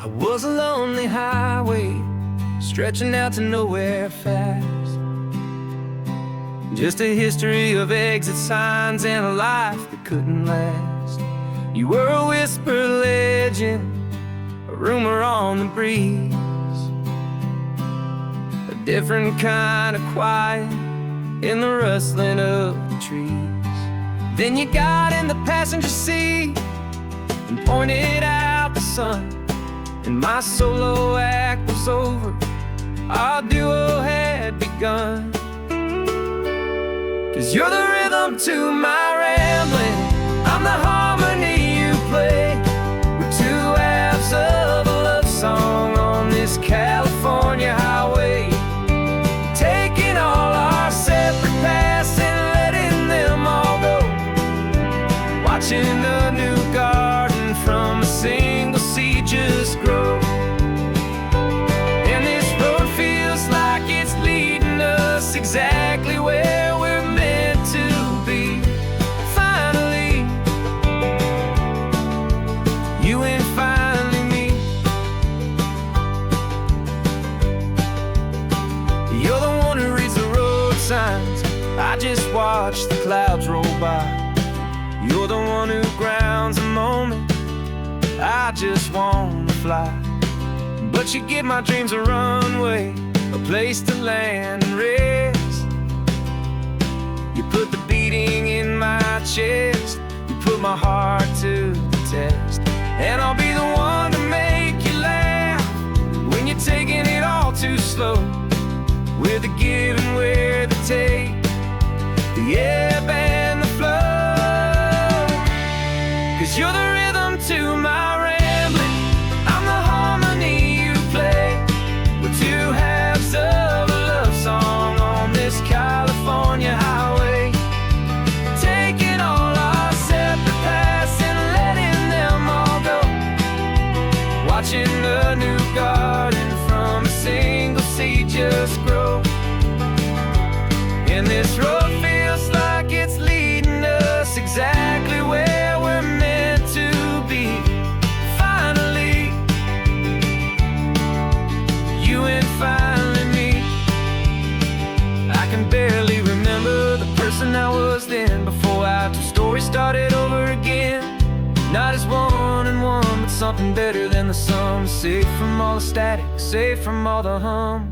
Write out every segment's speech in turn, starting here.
I was a lonely highway, stretching out to nowhere fast. Just a history of exit signs and a life that couldn't last. You were a whisper legend, a rumor on the breeze, a different kind of quiet in the rustling of the trees. Then you got in the passenger seat and pointed out the sun, and my solo act was over, our duo had begun. 'Cause you're the rhythm to my rambling, I'm the harmony you play. We're two halves of a love song on this California highway, taking all our separate paths and letting them all go, watching the new garden from a single seed just grow. And this road feels like it's leading us exactly where we're meant to be. Finally, you and finally me. You're the one who reads the road signs, I just watch the clouds roll by. You're the one who grounds a moment, I just wanna fly. But you give my dreams a runway, a place to land and rest. You put the beating in my chest, you put my heart to the test. And I'll be the one to make you laugh when you're taking it all too slow. We're the give and we're the take, the ebb and the flow. 'Cause you're the rhythm to my rambling, I'm the harmony you play. We're two halves of a love song on this California highway, taking all our separate paths and letting them all go, watching the new garden from a single seed just grow. And this road feels like it's leading us exactly where we're meant to be. Finally, you and finally me. I can barely remember the person I was then, before our two stories started over again. Not as one and one, but something better than the sum. Safe from all the static, safe from all the hum.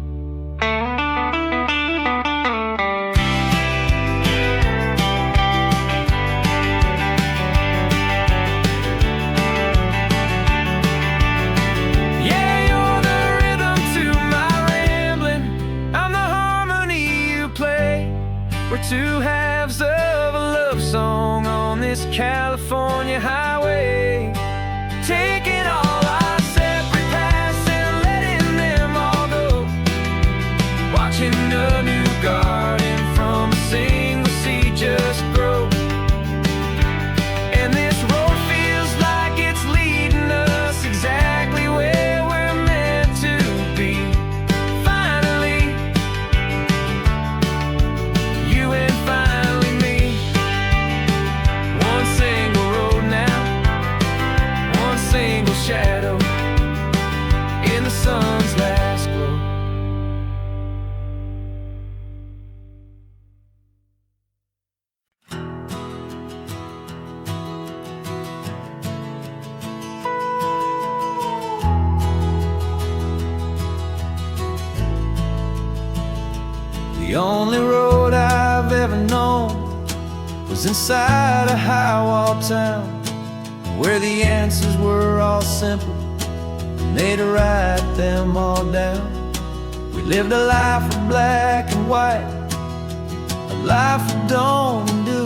We're two halves of a love song on this California highway, taking all our separate paths and letting them all go, watching a new garden from a single seed just grow. And this road feels like it's leading us exactly where we're meant to be. Finally, you and finally me. One single road now, one single shadow in the sun's last glow. The only road I've ever known was inside a high-wall town, where the answers were all simple and they'd write them all down. We lived a life of black and white, a life of don't and do,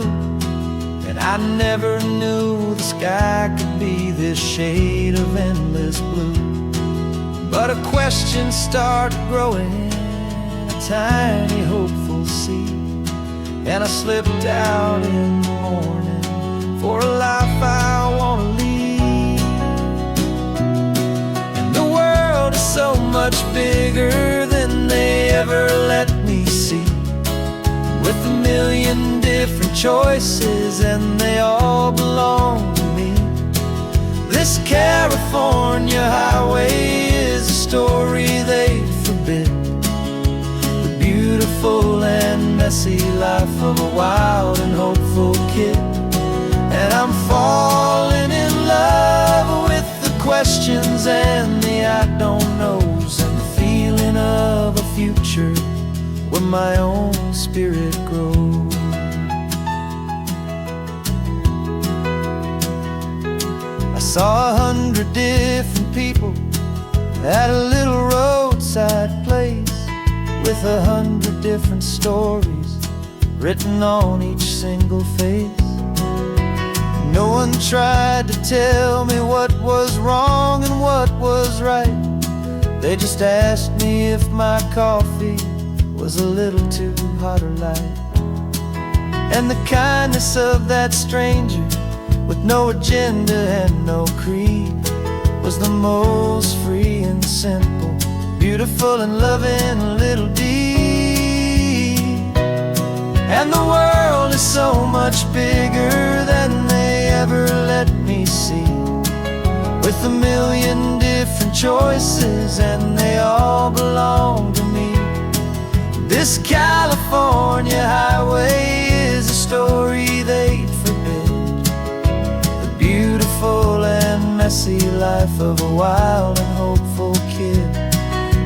and I never knew the sky could be this shade of endless blue. But a question started growing, a tiny hopeful seed, and I slipped out in the morning for a life I want to lead. And the world is so much bigger than they ever let me see, with a million different choices and they all belong to me. This California highway messy life of a wild and hopeful kid. And I'm falling in love with the questions and the I don't knows, and the feeling of a future where my own spirit grows. I saw 100 different people at a little roadside place, with 100 different stories written on each single face. No one tried to tell me what was wrong and what was right. They just asked me if my coffee was a little too hot or light. And the kindness of that stranger, with no agenda and no creed, was the most free and simple, beautiful and loving little deed. And the world is so much bigger than they ever let me see, with a million different choices and they all belong to me. This California highway is a story they'd forbid, the beautiful and messy life of a wild and hopeful kid.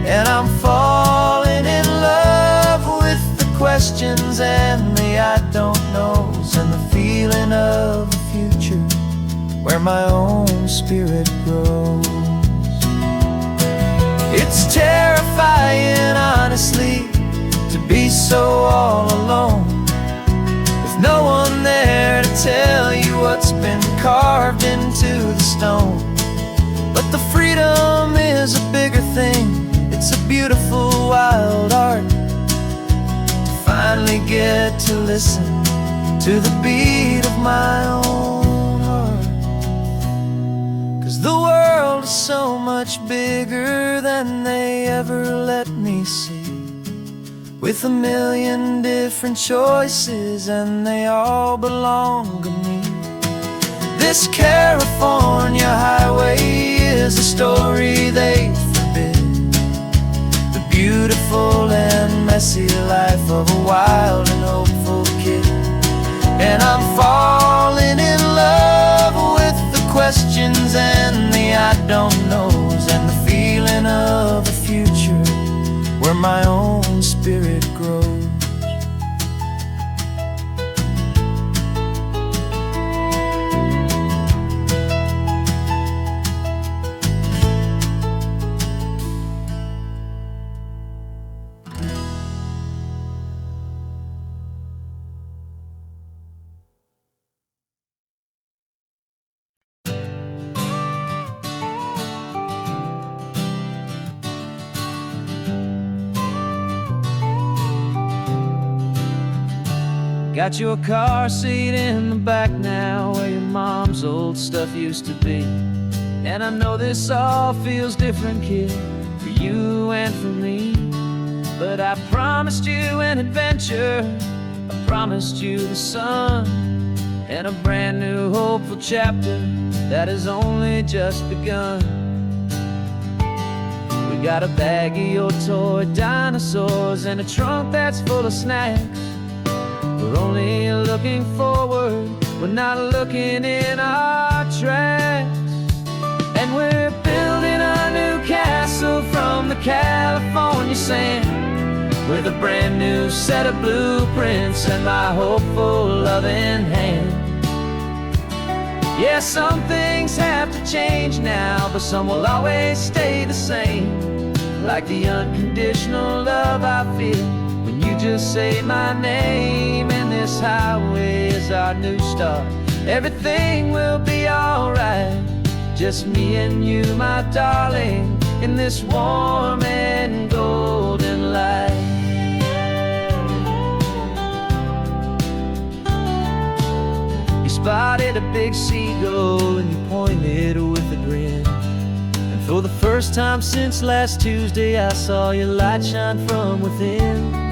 And I'm falling in love with the questions and the I don't knows, and the feeling of a future where my own spirit grows. It's terrifying, honestly, to be so all alone, with no one there to tell you what's been carved into the stone. But the freedom is a bigger thing. It's a beautiful wild art to finally get to listen to the beat of my own heart. 'Cause the world is so much bigger than they ever let me see, with a million different choices and they all belong to me. This California highway is a story they forbid, the beautiful and messy life of a wild and hopeful kid. And I'm falling in love with the questions and the I don't knows, and the feeling of a future where my own spirit grows. Got your car seat in the back now, where your mom's old stuff used to be. And I know this all feels different, kid, for you and for me. But I promised you an adventure, I promised you the sun, and a brand new hopeful chapter that has only just begun. We got a bag of your toy dinosaurs and a trunk that's full of snacks. We're only looking forward, we're not looking in our tracks. And we're building a new castle from the California sand, with a brand new set of blueprints and my hopeful loving hand. Yeah, some things have to change now, but some will always stay the same, like the unconditional love I feel when you just say my name. And this highway is our new start, everything will be alright. Just me and you, my darling, in this warm and golden light. You spotted a big seagull and you pointed with a grin. And for the first time since last Tuesday, I saw your light shine from within.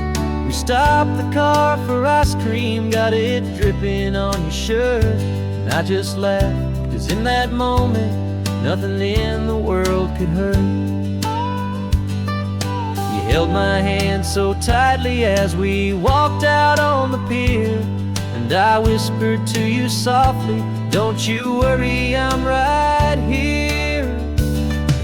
We stopped the car for ice cream, got it dripping on your shirt. And I just laughed, 'cause in that moment, nothing in the world could hurt. You held my hand so tightly as we walked out on the pier. And I whispered to you softly, don't you worry, I'm right here.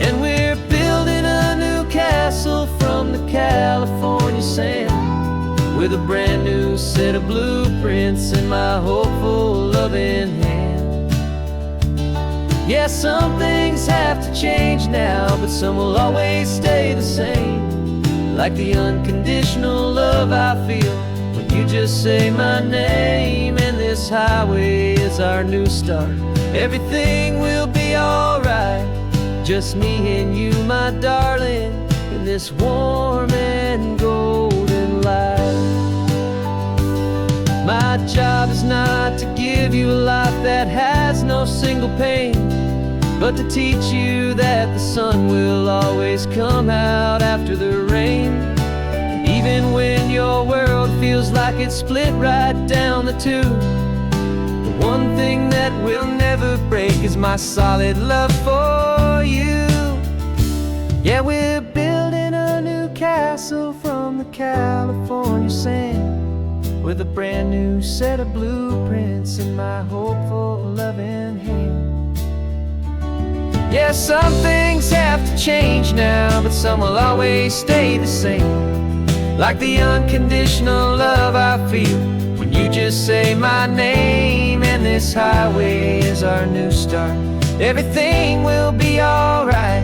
And we're building a new castle from the California sand, with a brand new set of blueprints in my hopeful, loving hand. Yeah, some things have to change now, but some will always stay the same, like the unconditional love I feel when you just say my name. And this highway is our new start. Everything will be alright, just me and you, my darling, in this warm and golden light. My job is not to give you a life that has no single pain, but to teach you that the sun will always come out after the rain. And even when your world feels like it's split right down the two, the one thing that will never break is my solid love for you. Yeah, we're building a new castle from the California sand, with a brand new set of blueprints in my hopeful, loving hand. Yeah, some things have to change now, but some will always stay the same, like the unconditional love I feel when you just say my name. And this highway is our new start. Everything will be alright,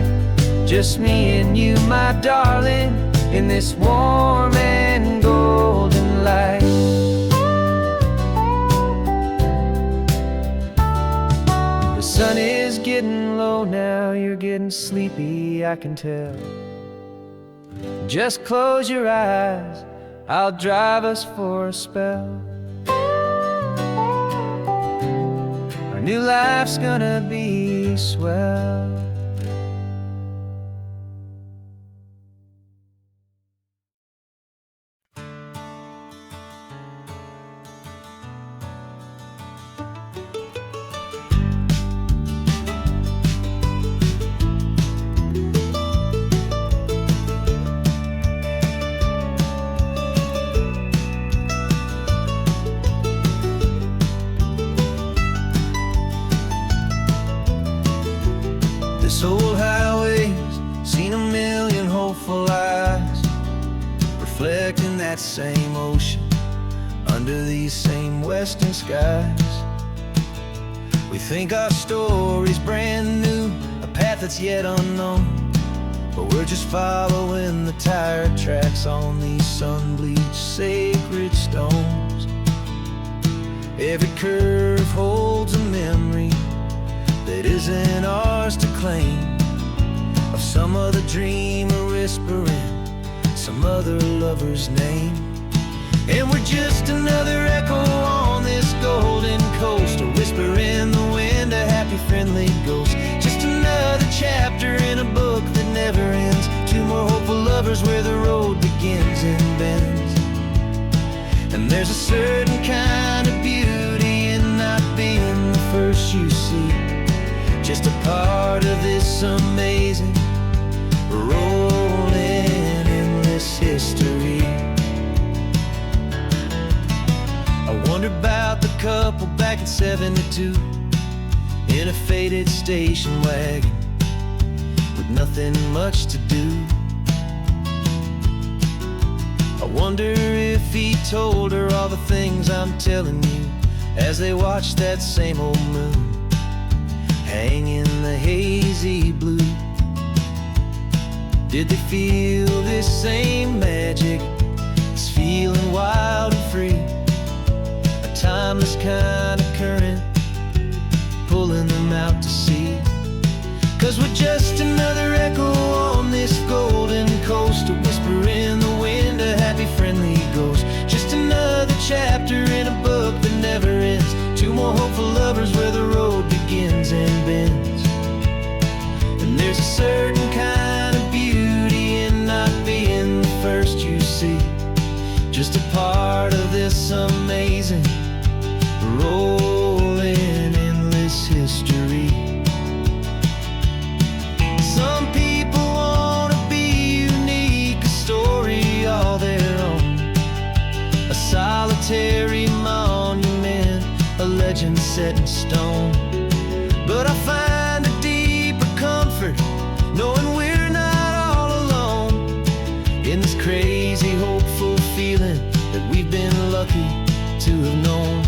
just me and you, my darling, in this warm and golden light. The sun is getting low now, you're getting sleepy, I can tell. Just close your eyes, I'll drive us for a spell. Our new life's gonna be swell. This old highway's seen a million hopeful eyes, reflecting that same ocean under these same western skies. We think our story's brand new, a path that's yet unknown, but we're just following the tire tracks on these sun-bleached sacred stones. Every curve holds a memory that isn't ours to claim, of some other dreamer whispering some other lover's name. And we're just another echo on this golden coast, a whisper in the wind, a happy friendly ghost. Just another chapter in a book that never ends, two more hopeful lovers where the road begins and bends. And there's a certain kind of beauty in not being the first you see, just a part of this amazing, rolling, endless history. I wonder about the couple back in '72 in a faded station wagon with nothing much to do. I wonder if he told her all the things I'm telling you as they watched that same old moon hang in the hazy blue. Did they feel this same magic, this feeling wild and free, a timeless kind of current pulling them out to sea? 'Cause we're just another echo on this golden coast, a whisper in the wind, a happy friendly ghost. Just another chapter in a book that never ends, two more hopeful lovers where the road begins and bends. And there's a certain kind of beauty in not being the first you see, just a part of this amazing, rolling, endless history. Some people wanna be unique, a story set in stone. But I find a deeper comfort knowing we're not all alone in this crazy, hopeful feeling that we've been lucky to have known.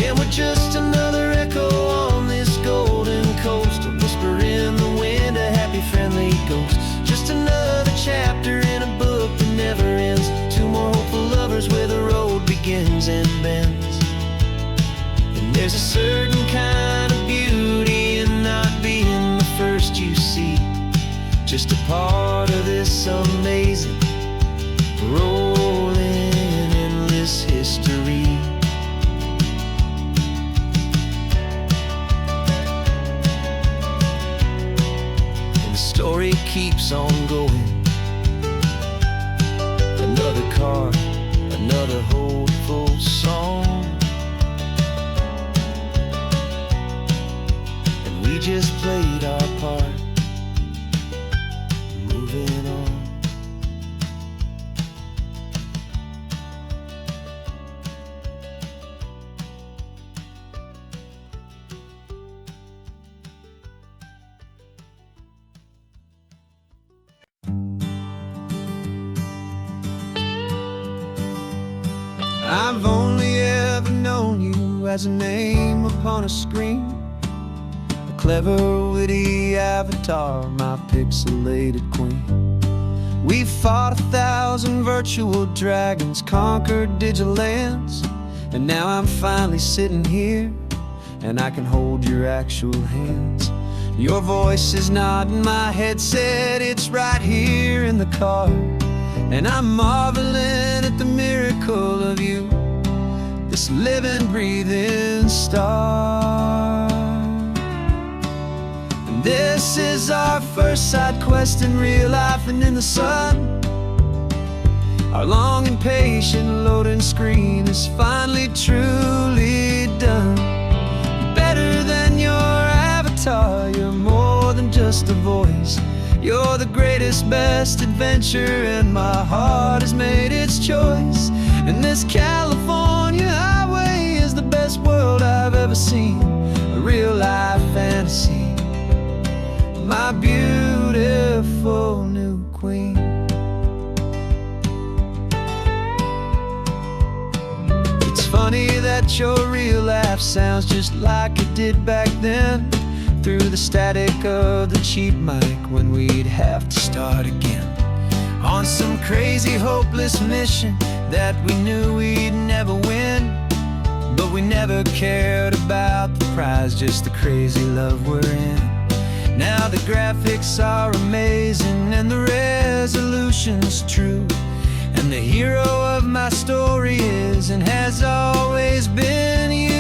And we're just another echo on this golden coast, a whisper in the wind, a happy, friendly ghost. Just another chapter in a book that never ends. Two more hopeful lovers where the road begins and bends. And there's a certain kind of beauty in not being the first you see, just a part of this amazing rolling endless history. Story keeps on going. Another card, another hopeful song, and we just played our part, moving on. I've only ever known you as a name upon a screen, a clever, witty avatar, my pixelated queen. We've fought 1,000 virtual dragons, conquered digital lands, and now I'm finally sitting here, and I can hold your actual hands. Your voice is not in my headset, it's right here in the car, and I'm marveling at the miracle of you, this living, breathing star. And this is our first side quest in real life and in the sun. Our long and patient loading screen is finally truly done. You're better than your avatar, you're more than just a voice. You're the greatest, best adventure, and my heart has made its choice. And this California highway is the best world I've ever seen, a real-life fantasy, my beautiful new queen. It's funny that your real life sounds just like it did back then, through the static of the cheap mic when we'd have to start again, on some crazy, hopeless mission that we knew we'd never win. But we never cared about the prize, just the crazy love we're in. Now the graphics are amazing and the resolution's true, and the hero of my story is and has always been you.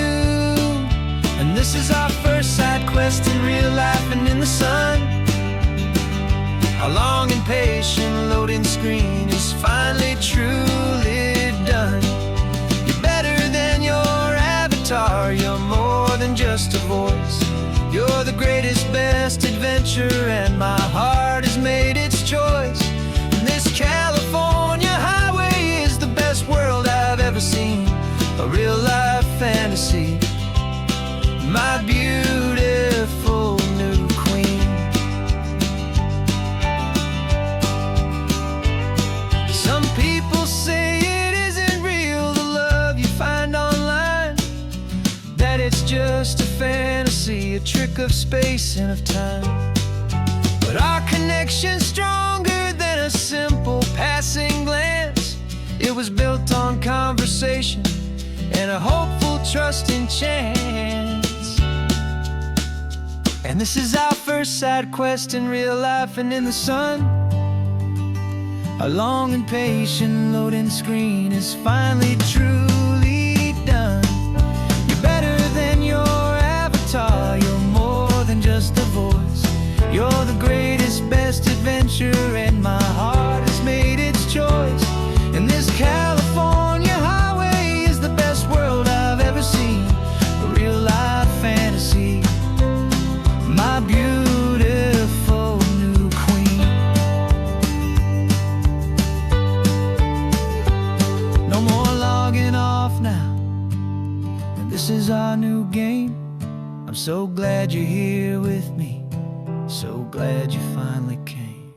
And this is our first side quest in real life and in the sun. Our long and patient loading screen is finally truly done. You're better than your avatar, you're more than just a voice. You're the greatest, best adventure, and my heart has made its choice. And this California highway is the best world I've ever seen, a real-life fantasy, my beautiful new queen. Some people say it isn't real, the love you find online, that it's just a fantasy, a trick of space and of time. But our connection's stronger than a simple passing glance. It was built on conversation and a hopeful, trusting chance. And this is our first side quest in real life and in the sun. Our long and patient loading screen is finally truly done. You're better than your avatar, you're more than just a voice. You're the greatest, best adventure, and my heart has made its choice. And this California highway is the best world I've ever seen, a real-life fantasy, my glad you finally came.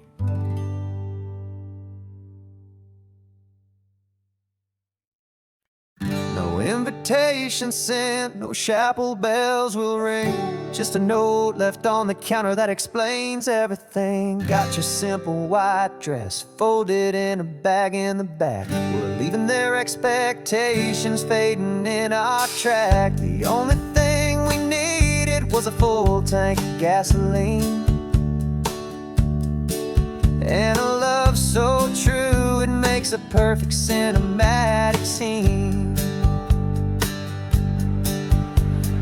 No invitation sent, no chapel bells will ring, just a note left on the counter that explains everything. Got your simple white dress folded in a bag in the back. We're leaving their expectations fading in our track. The only thing we needed was a full tank of gasoline, and a love so true it makes a perfect cinematic scene.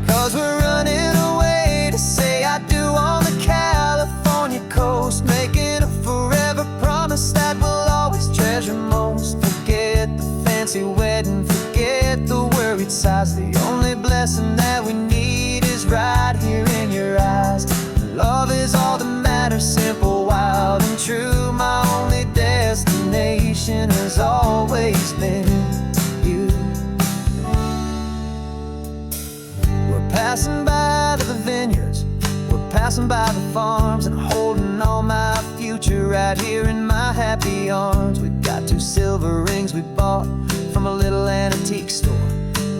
'Cause we're running away to say I do on the California coast, making a forever promise that we'll always treasure most. Forget the fancy wedding, forget the worried sighs. The only blessing that we need is right here in your eyes. Love is all that matters, simple, wild, and true. My only destination has always been you. We're passing by the vineyards, we're passing by the farms, and holding all my future right here in my happy arms. We've got 2 silver rings we bought from a little antique store,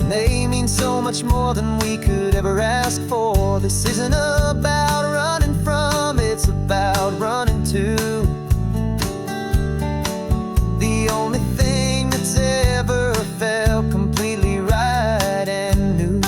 and they mean so much more than we could ever ask for. This isn't about running from, it's about running to the only thing that's ever felt completely right and new.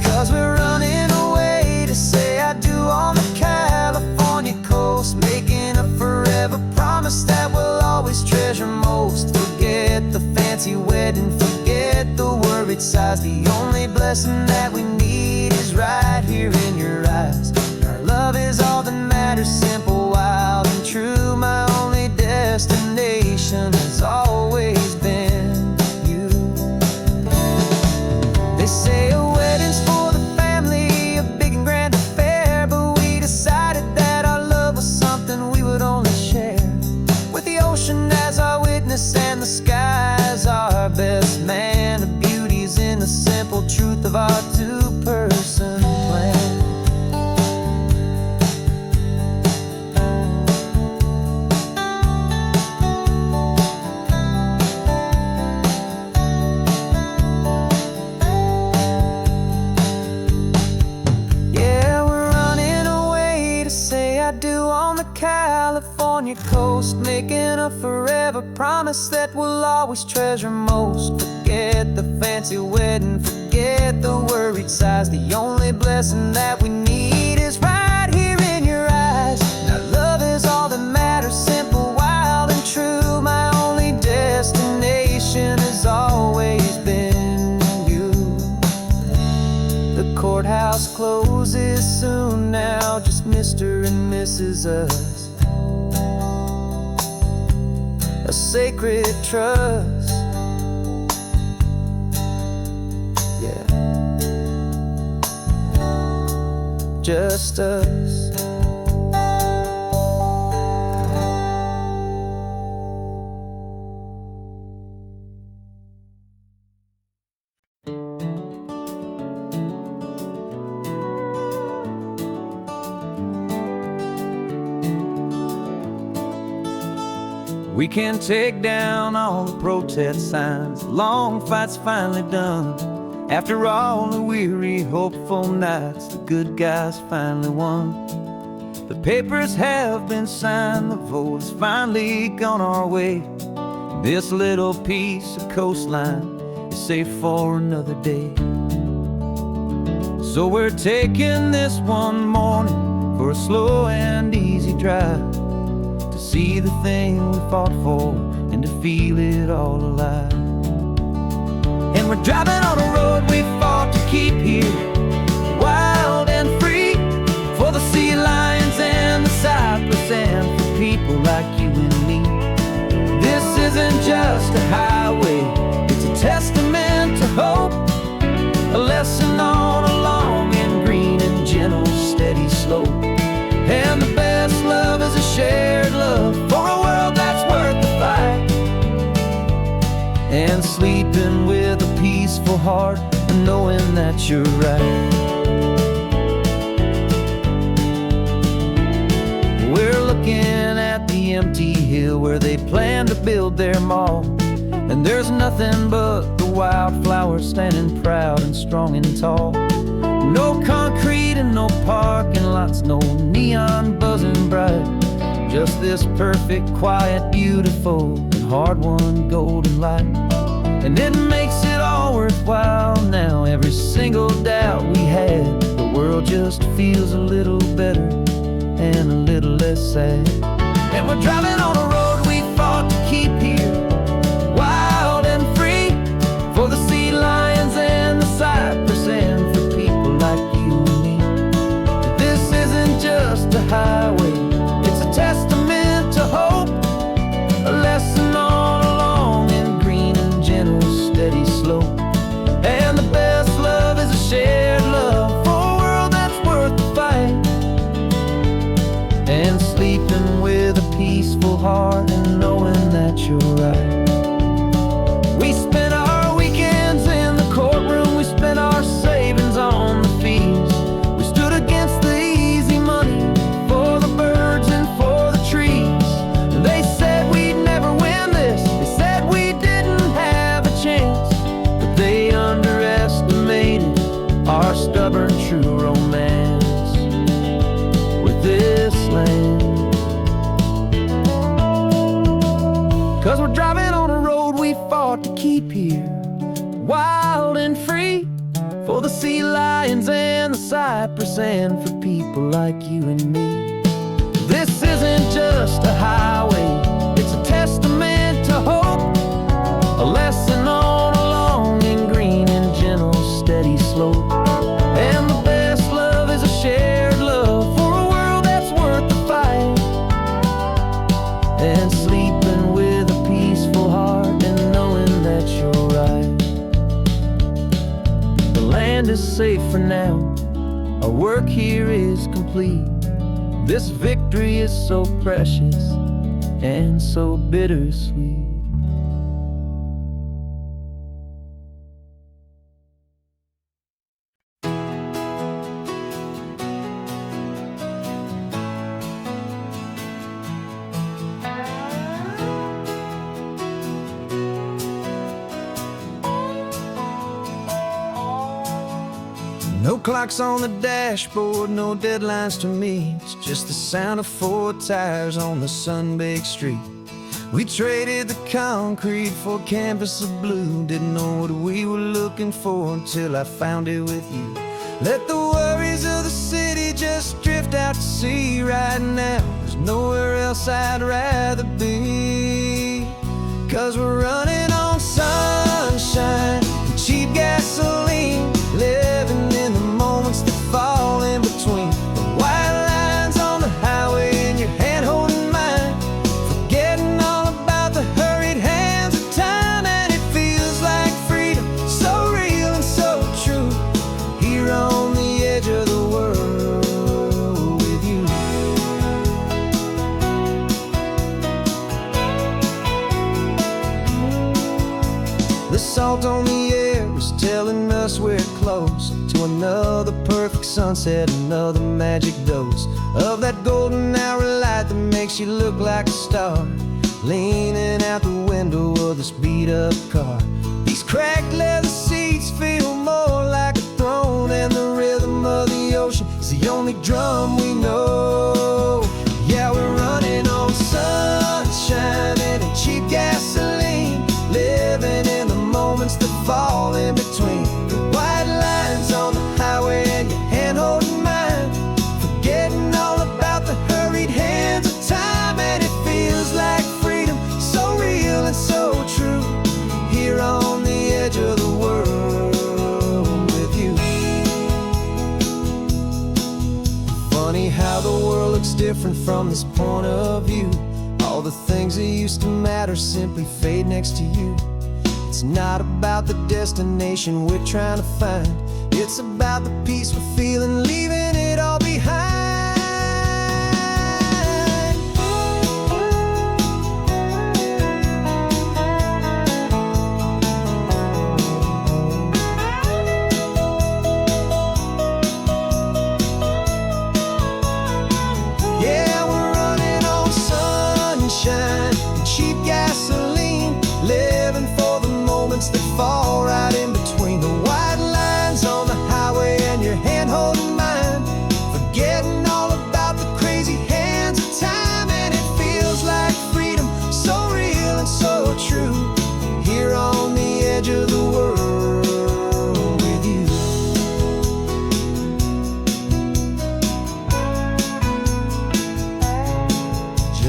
'Cause we're running away to say I do on the California coast, making a forever promise that we'll always treasure most. Forget the fancy wedding, forget the worried sighs. The only blessing that we need is right here in your eyes. Our love is all that matters, simple, wild, and true. My only destination has always been you. They say a wedding's for the family, a big and grand affair, but we decided that our love was something we would only share with the ocean as our witness and the sky as our best man. The beauty's in the simple truth of our 2-person plan. Yeah, we're running away to say I do on the California coast, making a forever promise that we'll always treasure most. Forget the fancy wedding, forget the worried sighs. The only blessing that we need is right here in your eyes. Now love is all that matters, simple, wild, and true. My only destination has always been you. The courthouse closes soon now, just Mr. and Mrs. Us, a sacred trust. Yeah, just us. We can take down all the protest signs, long fight's finally done. After all the weary, hopeful nights, the good guys finally won. The papers have been signed, the vote has finally gone our way. This little piece of coastline is safe for another day. So we're taking this one morning for a slow and easy drive, to see the thing we fought for and to feel it all alive. And we're driving on a road we fought to keep here, wild and free, for the sea lions and the cypress and for people like you and me. This isn't just a highway, it's a testament to hope, a lesson on a long and green and gentle steady slope. And the best love is a shared love for a world that's worth the fight, and sleeping with a peaceful heart and knowing that you're right. empty hill where they plan to build their mall. And there's nothing but the wildflowers standing proud and strong and tall. No concrete and no parking lots, no neon buzzing bright. Just this perfect, quiet, beautiful, and hard-won golden light. And it makes it all worthwhile now. Every single doubt we had, the world just feels a little better and a little less sad. And we're driving on a road we fought to keep here, wild and free, for the sea lions and the cypress, and for people like you and me. This isn't just a highway, it's a testament to hope, a lesson on a long and green and gentle steady slope. And the best love is a shared love for a world that's worth the fight. And sleeping with a peaceful heart and knowing that you're right. We spent our weekends in the courtroom, we spent our savings on the fees. We stood against the easy money for the birds and for the trees. They said we'd never win this, they said we didn't have a chance, but they underestimated our stubborn true romance with this land. 'Cause we're driving on a road we fought to keep here, wild and free, for the sea lions and the cypress, and for people like you and me. This isn't just a highway, it's a testament to hope, a lesson on a long and green and gentle steady slope. And the best love is a shared love for a world that's worth the fight. And sleeping with a peaceful heart and knowing that you're right. The land is safe for now, our work here is complete. This victory is so precious and so bittersweet. No clocks on the dashboard, no deadlines to meet. It's just the sound of 4 tires on the sun-baked street. We traded the concrete for a canvas of blue. Didn't know what we were looking for until I found it with you. Let the worries of the city just drift out to sea right now. There's nowhere else I'd rather be. 'Cause we're running on sunshine and cheap gasoline, living in the moments that fall in between. The white lines on the highway and your hand holding mine, forgetting all about the hurried hands of time. And it feels like freedom, so real and so true, here on the edge of the world with you. The salt on the air is telling us we're close to another perfect sunset, another magic dose of that golden hour light that makes you look like a star, leaning out the window of this beat-up car. These cracked leather seats feel more like a throne, and the rhythm of the ocean is the only drum we know. Yeah, we're running on sunshine and a cheap gasoline, living in the moments that fall in between. The white lines on the highway and your hand holding mine, forgetting all about the hurried hands of time. And it feels like freedom, so real and so true, here on the edge of the world with you. Funny how the world looks different from this point of view. All the things that used to matter simply fade next to you. It's not about the destination we're trying to find, it's about the peace we're feeling, leaving it all behind. Yeah, we're running on sunshine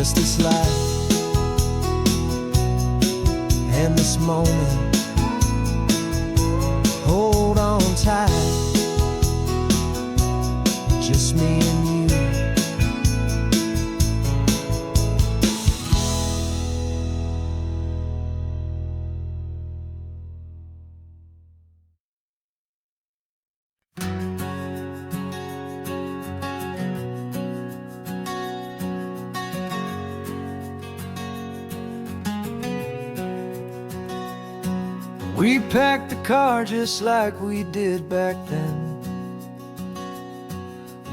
just this life and this moment. Hold on tight, just me and you. We packed the car just like we did back then.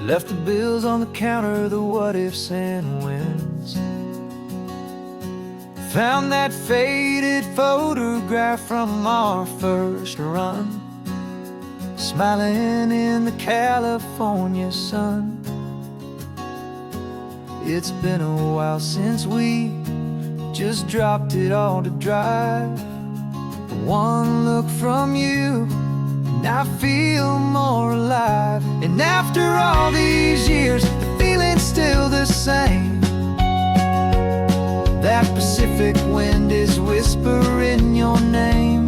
Left the bills on the counter, the what ifs and whens. Found that faded photograph from our first run, smiling in the California sun. It's been a while since we just dropped it all to drive. One look from you and I feel more alive. And after all these years, the feeling's still the same. That Pacific wind is whispering your name.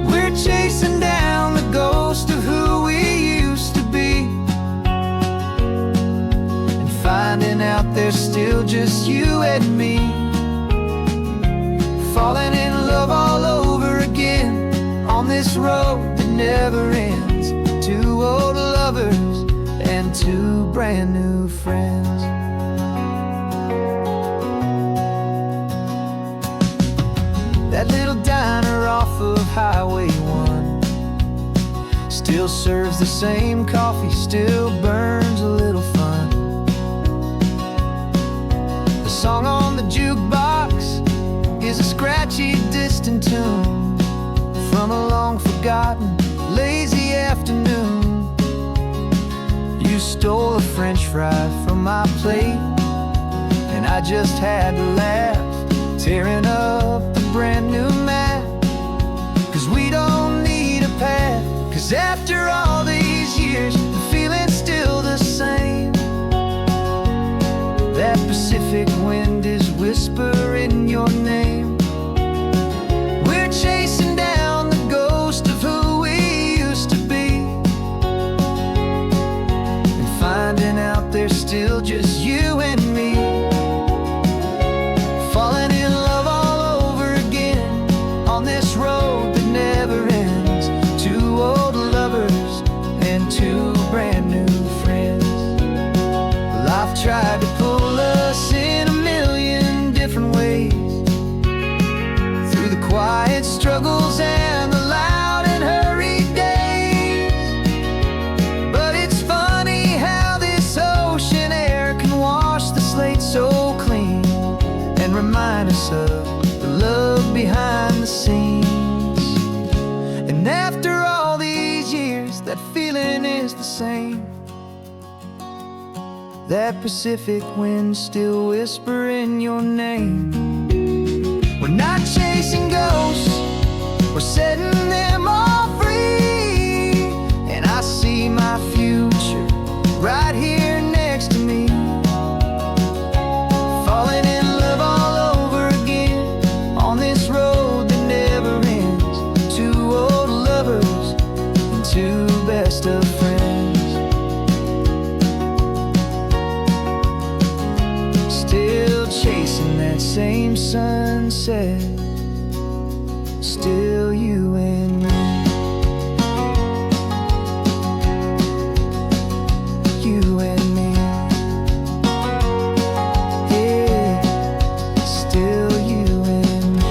We're chasing down the ghost of who we used to be, and finding out there's still just you and me. Falling in love all over again on this road that never ends. Two old lovers and two brand new friends. That little diner off of Highway 1 still serves the same coffee, still burns a little fun. The song on the jukebox is a scratchy, distant tune from a long forgotten, lazy afternoon. You stole a French fry from my plate, and I just had to laugh, tearing up the brand new map. Cause we don't need a path, cause after all these years, the feeling's still the same. That Pacific wind is whispering your name. We're chasing down the ghost of who we used to be, and finding out there's still just you and me. Falling in love all over again on this road that never ends. Two old lovers and two brand new friends. Life tried to pull us in a million different ways, through the quiet struggles and the loud and hurried days. But it's funny how this ocean air can wash the slate so clean, and remind us of the love behind the scenes. And after all these years, that feeling is the same. That Pacific wind still whispering your name. We're not chasing ghosts, we're setting them all free. And I see my future right here next to me. Falling in love all over again on this road that never ends. Two old lovers and two best of friends. Still chasing that same sunset, still you and me. You and me. Yeah, still you and me.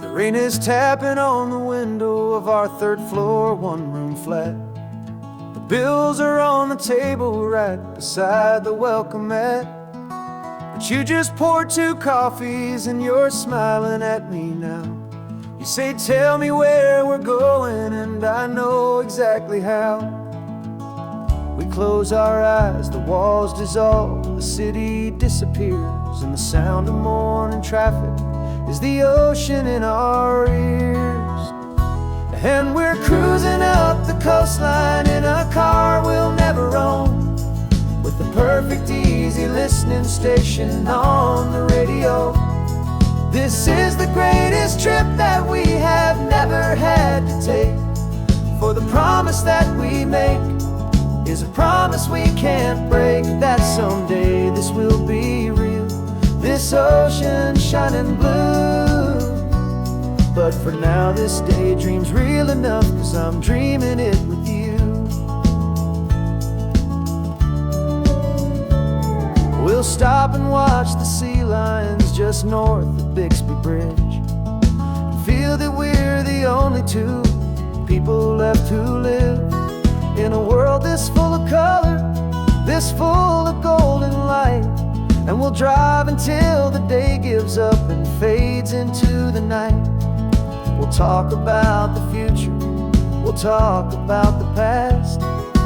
The rain is tapping on the window of our third floor, one-room flat. The bills are on the table right beside the welcome mat. But you just poured two coffees and you're smiling at me now. You say, tell me where we're going, and I know exactly how. We close our eyes, the walls dissolve, the city disappears, and the sound of morning traffic is the ocean in our ears. And we're cruising up the coastline in a car we'll never own, with the perfect easy listening station on the radio. This is the greatest trip that we have never had to take, for the promise that we make is a promise we can't break, that someday this will be real, this ocean shining blue. But for now this daydream's real enough, 'cause I'm dreaming it with you. We'll stop and watch the sea lions just north of Bixby Bridge, and feel that we're the only two people left who live in a world this full of color, this full of golden light. And we'll drive until the day gives up and fades into the night. We'll talk about the future, we'll talk about the past,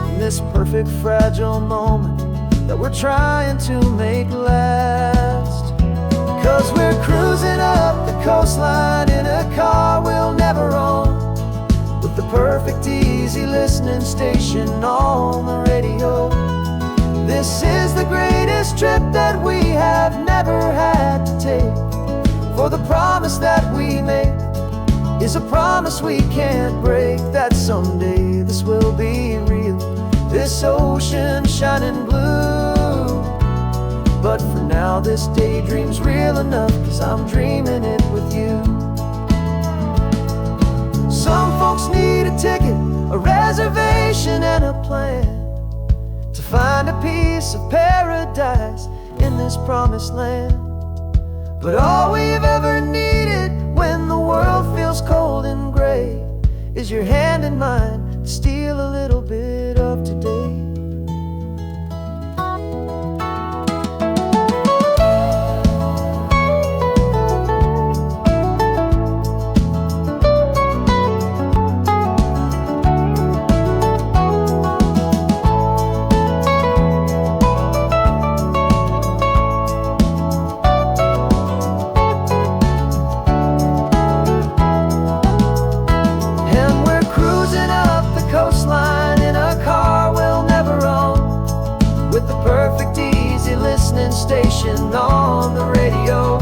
in this perfect fragile moment that we're trying to make last. 'Cause we're cruising up the coastline in a car we'll never own, with the perfect easy listening station on the radio. This is the greatest trip that we have never had to take, for the promise that we make is a promise we can't break, that someday this will be real, this ocean shining blue. But for now this daydream's real enough, 'cause I'm dreaming it with you. Some folks need a ticket, a reservation and a plan, to find a piece of paradise in this promised land. But all we've ever needed when the world feels cold and gray is your hand in mine to steal a little bit of today. Station on the radio.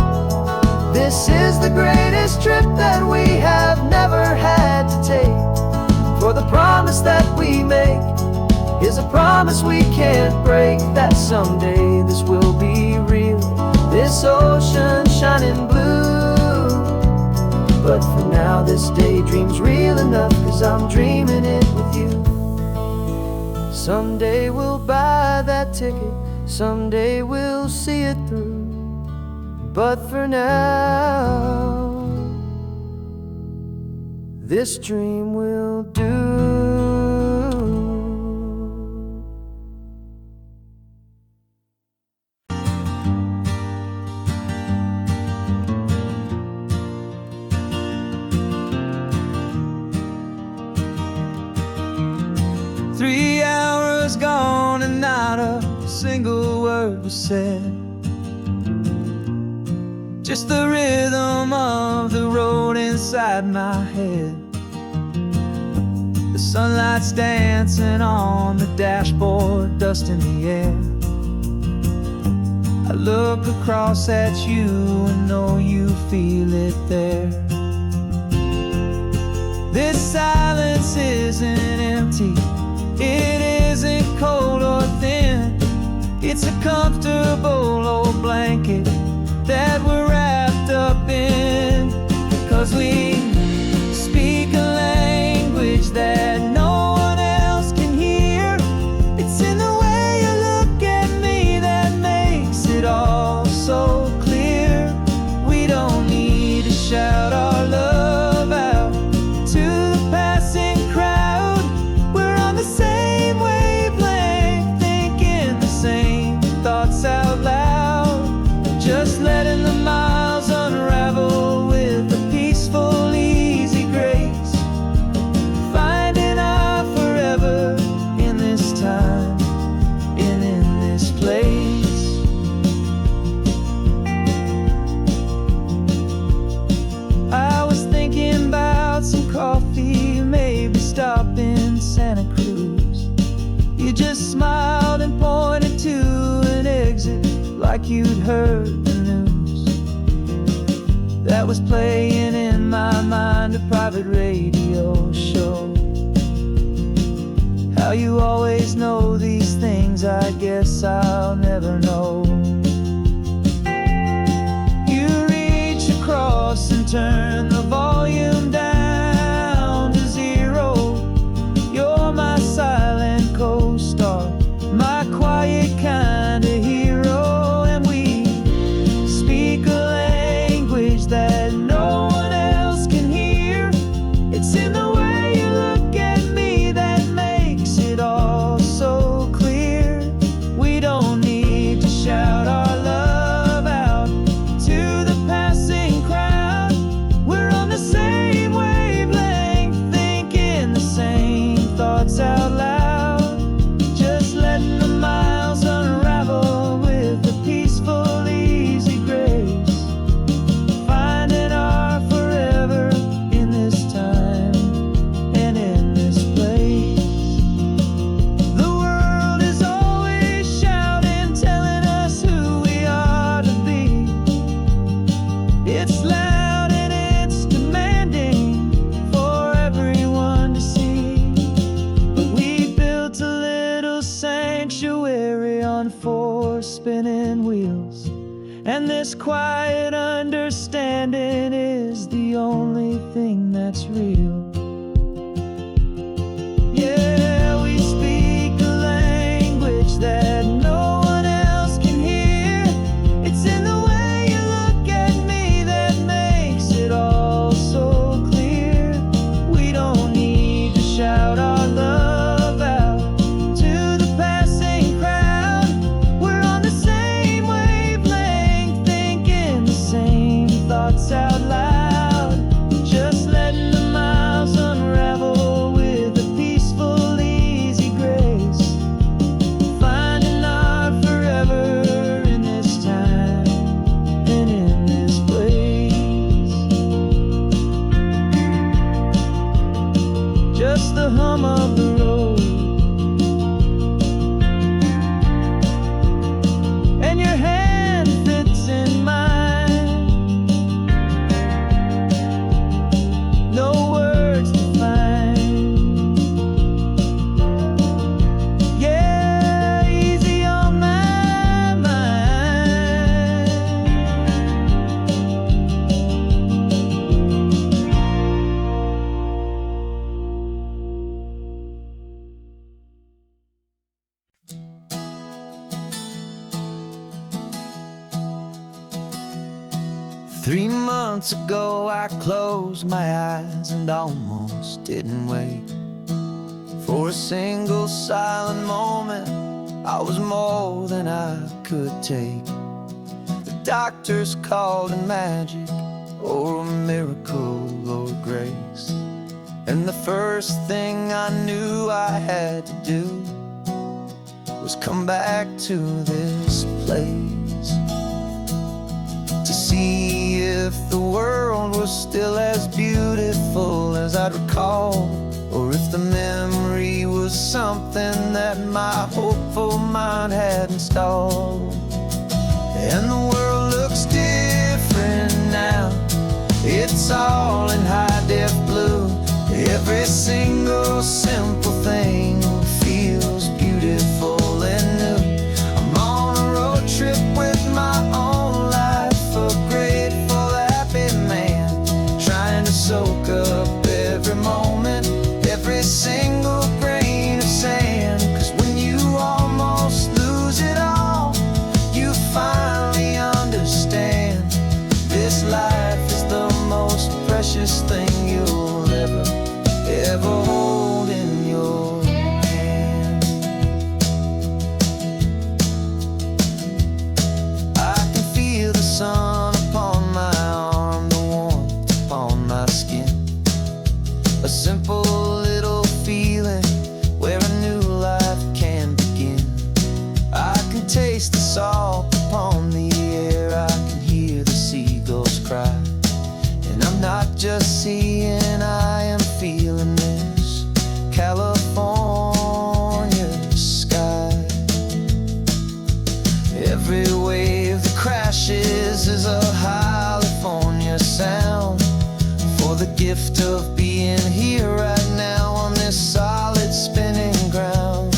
This is the greatest trip that we have never had to take, for the promise that we make is a promise we can't break, that someday this will be real, this ocean shining blue. But for now this daydream's real enough, 'cause I'm dreaming it with you. Someday we'll buy that ticket, someday we'll see it through, but for now this dream will do. 3 hours gone and not a single word was said, just the rhythm of the road inside my head. The sunlight's dancing on the dashboard, dust in the air. I look across at you and know you feel it there. This silence isn't empty, it isn't cold or thin, it's a comfortable old blanket that we're wrapped up in. 'Cause we speak a language that no one else can hear. It's in the way you look at me that makes it all so clear. We don't need to shout our love out to the passing crowd. We're on the same wavelength, thinking the same thoughts out loud, just letting the mind like you'd heard the news that was playing in my mind, a private radio show. How you always know these things, I guess I'll never know. You reach across and turn the volume down to zero. You're my silent co-star, my quiet kind of hero. And we speak a language that no one else can hear. It's in the way you look at me that makes it all so clear. We don't need to shout our love out to the passing crowd. We're on the same wavelength, thinking the same thoughts out loud. Just letting the miles unravel with a peaceful, easy grace. Finding our forever in this time and in this place. The world is always shouting, telling us who we are to be. It's loud and it's demanding for everyone to see. But we built a little sanctuary on 4 spinning wheels, and this quiet understanding is the only thing that's real. Yeah, we speak a language that no one else can hear. It's in the way you look at me that makes it all so clear. We don't need to shout our love out to the passing crowd. We're on the same wavelength, thinking the same thoughts out loud. Just letting the miles unravel with a peaceful, easy grace. Finding our forever in this time and in this place. Just the hum of the road and your hand fits in mine. No words to find. Yeah, easy on my mind. Three months ago I closed my eyes and almost didn't wait for a single silent moment. I was more than I could take. The doctors called it magic or a miracle or grace. And the first thing I knew I had to do was come back to this place to see if the world was still as beautiful as I'd recall, or if the memory was something that my hopeful mind had installed. And the world looks different now. It's all in high-def blue. Every single simple thing feels beautiful and new. I'm on a road trip with my own life, a grateful, happy man, trying to soak up every moment, every single grain of sand. 'Cause when you almost lose it all, you finally understand this life is the most precious thing you'll ever hold in your hand. I can feel the sun upon my arm, the warmth upon my skin. A simple little feeling where a new life can begin. I can taste the salt upon the air, I can hear the seagulls cry. And I'm not just seeing, I am feeling this California sky. Every wave gift of being here right now on this solid spinning ground.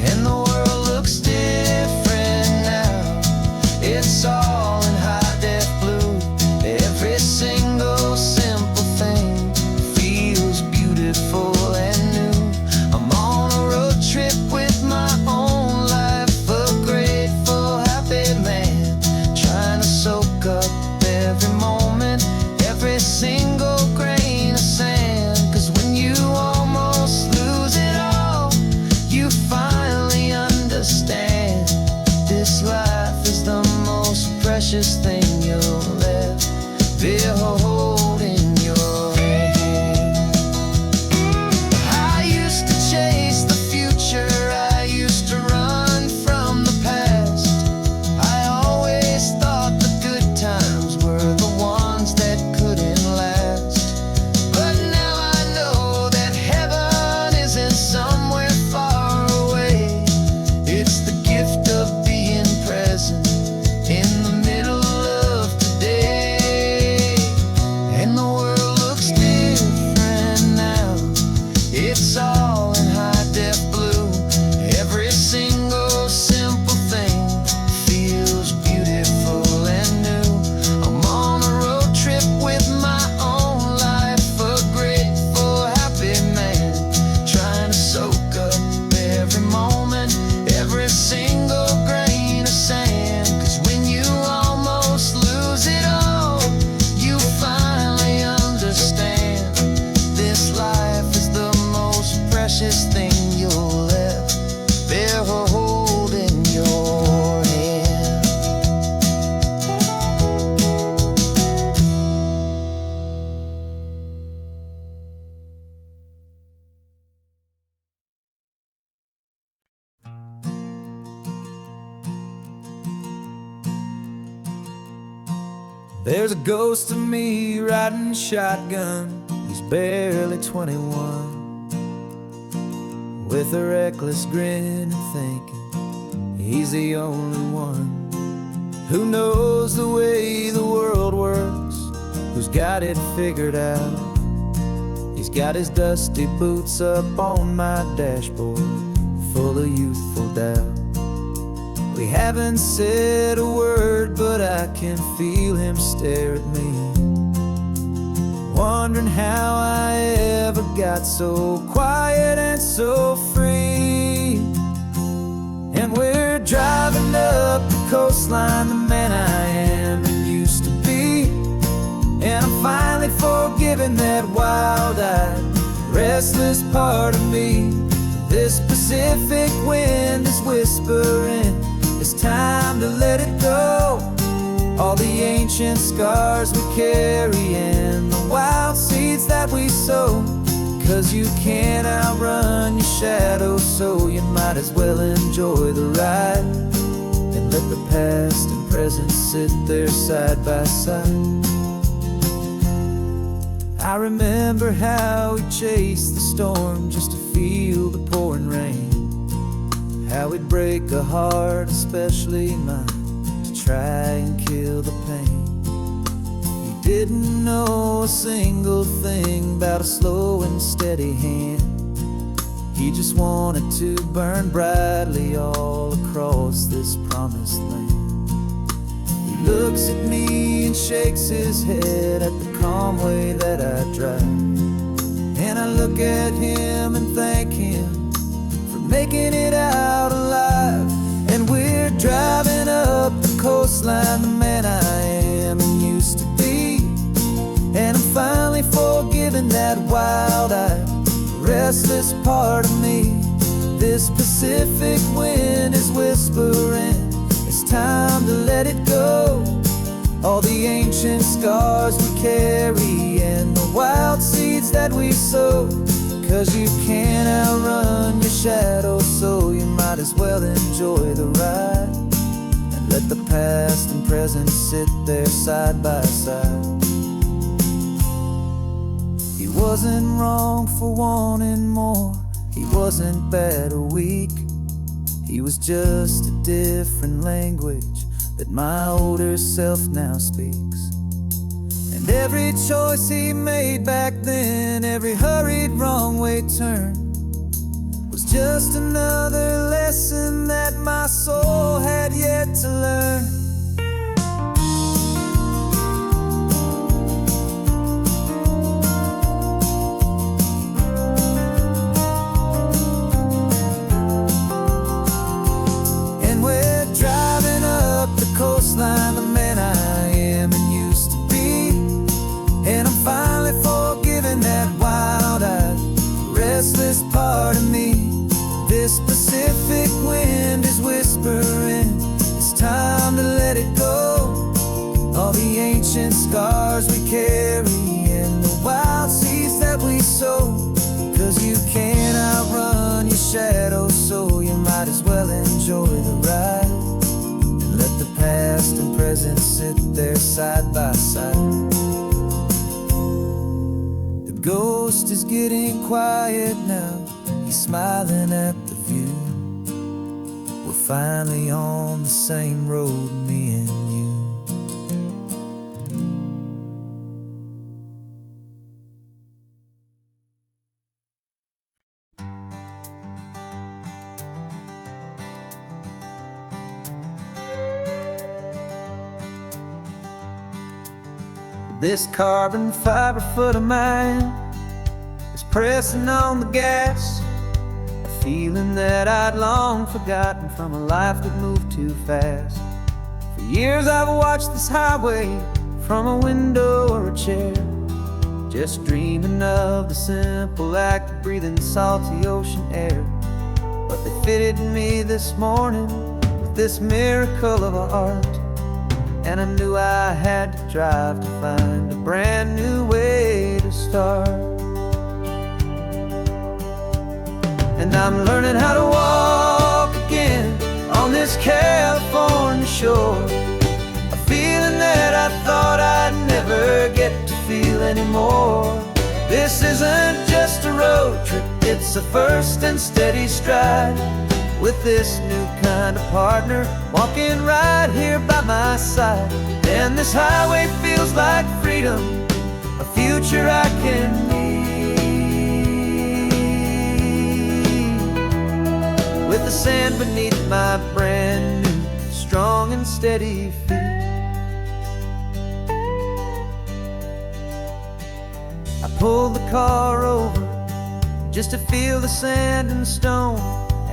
And the world looks different now. It's all in high-def blue. Every single simple thing feels beautiful and new. I'm on a road trip with my own life, a grateful, happy man, trying to soak up every moment, every single grain of sand. 'Cause when you almost lose it all, you finally understand this life is the most precious thing you'll ever hold in your hand. I used to chase the future, I used to run from the past. I always thought the good times were the ones that couldn't last. But now I know that heaven isn't somewhere far away. It's the gift of being present in the middle of today. And the world looks different now. It's all in high-def blue. Every single simple thing feels beautiful and new. I'm on a road trip with my own life, a grateful, happy man, trying to soak up every moment, every single grain of sand. 'Cause when you almost lose it all, you finally understand this life is the most precious thing you'll ever hold in your hand. There's a ghost of me riding shotgun. He's barely 21, with a reckless grin and thinking he's the only one who knows the way the world works, who's got it figured out. He's got his dusty boots up on my dashboard, full of youthful doubt. We haven't said a word, but I can feel him stare at me, wondering how I ever got so quiet and so free. And we're driving up the coastline, the man I am and used to be. And I'm finally forgiving that wild-eyed, restless part of me. This Pacific wind is whispering, it's time to let it go. All the ancient scars we carry and the wild seeds that we sow. 'Cause you can't outrun your shadow, so you might as well enjoy the ride and let the past and present sit there side by side. I remember how we chased the storm just to feel the pouring rain, how we'd break a heart, especially mine, to try and kill the pain. He didn't know a single thing about a slow and steady hand. He just wanted to burn brightly all across this promised land. He looks at me and shakes his head at the calm way that I drive, and I look at him and thank him making it out alive. And we're driving up the coastline, the man I am and used to be. And I'm finally forgiving that wild-eyed, restless part of me. This Pacific wind is whispering, it's time to let it go. All the ancient scars we carry and the wild seeds that we sow. 'Cause you can't outrun your shadow, so you might as well enjoy the ride and let the past and present sit there side by side. He wasn't wrong for wanting more, he wasn't bad or weak. He was just a different language that my older self now speaks. And Every choice he made back then, every hurried wrong way turn, was just another lesson that my soul had yet to learn. And we're driving up the coastline, the man I am and used to be, and I'm finally forgiving that wild-eyed, restless part of me. This Pacific wind is whispering, it's time to let it go. All the ancient scars we carry and the wild seeds that we sow. 'Cause you can't outrun your shadow, so you might as well enjoy the ride. And let the past and present sit there side by side. The ghost is getting quiet now, he's smiling at the view. We're finally on the same road, me and you. This carbon fiber foot of mine is pressing on the gas, a feeling that I'd long forgotten from a life that moved too fast. For years I've watched this highway from a window or a chair, just dreaming of the simple act of breathing salty ocean air. But they fitted me this morning with this miracle of art, and I knew I had to drive to find a brand new way to start. And I'm learning how to walk again on this California shore, a feeling that I thought I'd never get to feel anymore. This isn't just a road trip, it's a first and steady stride, with this new kind of partner walking right here by my side. And this highway feels like freedom, a future I can need, with the sand beneath my brand new strong and steady feet. I pulled the car over just to feel the sand and stone,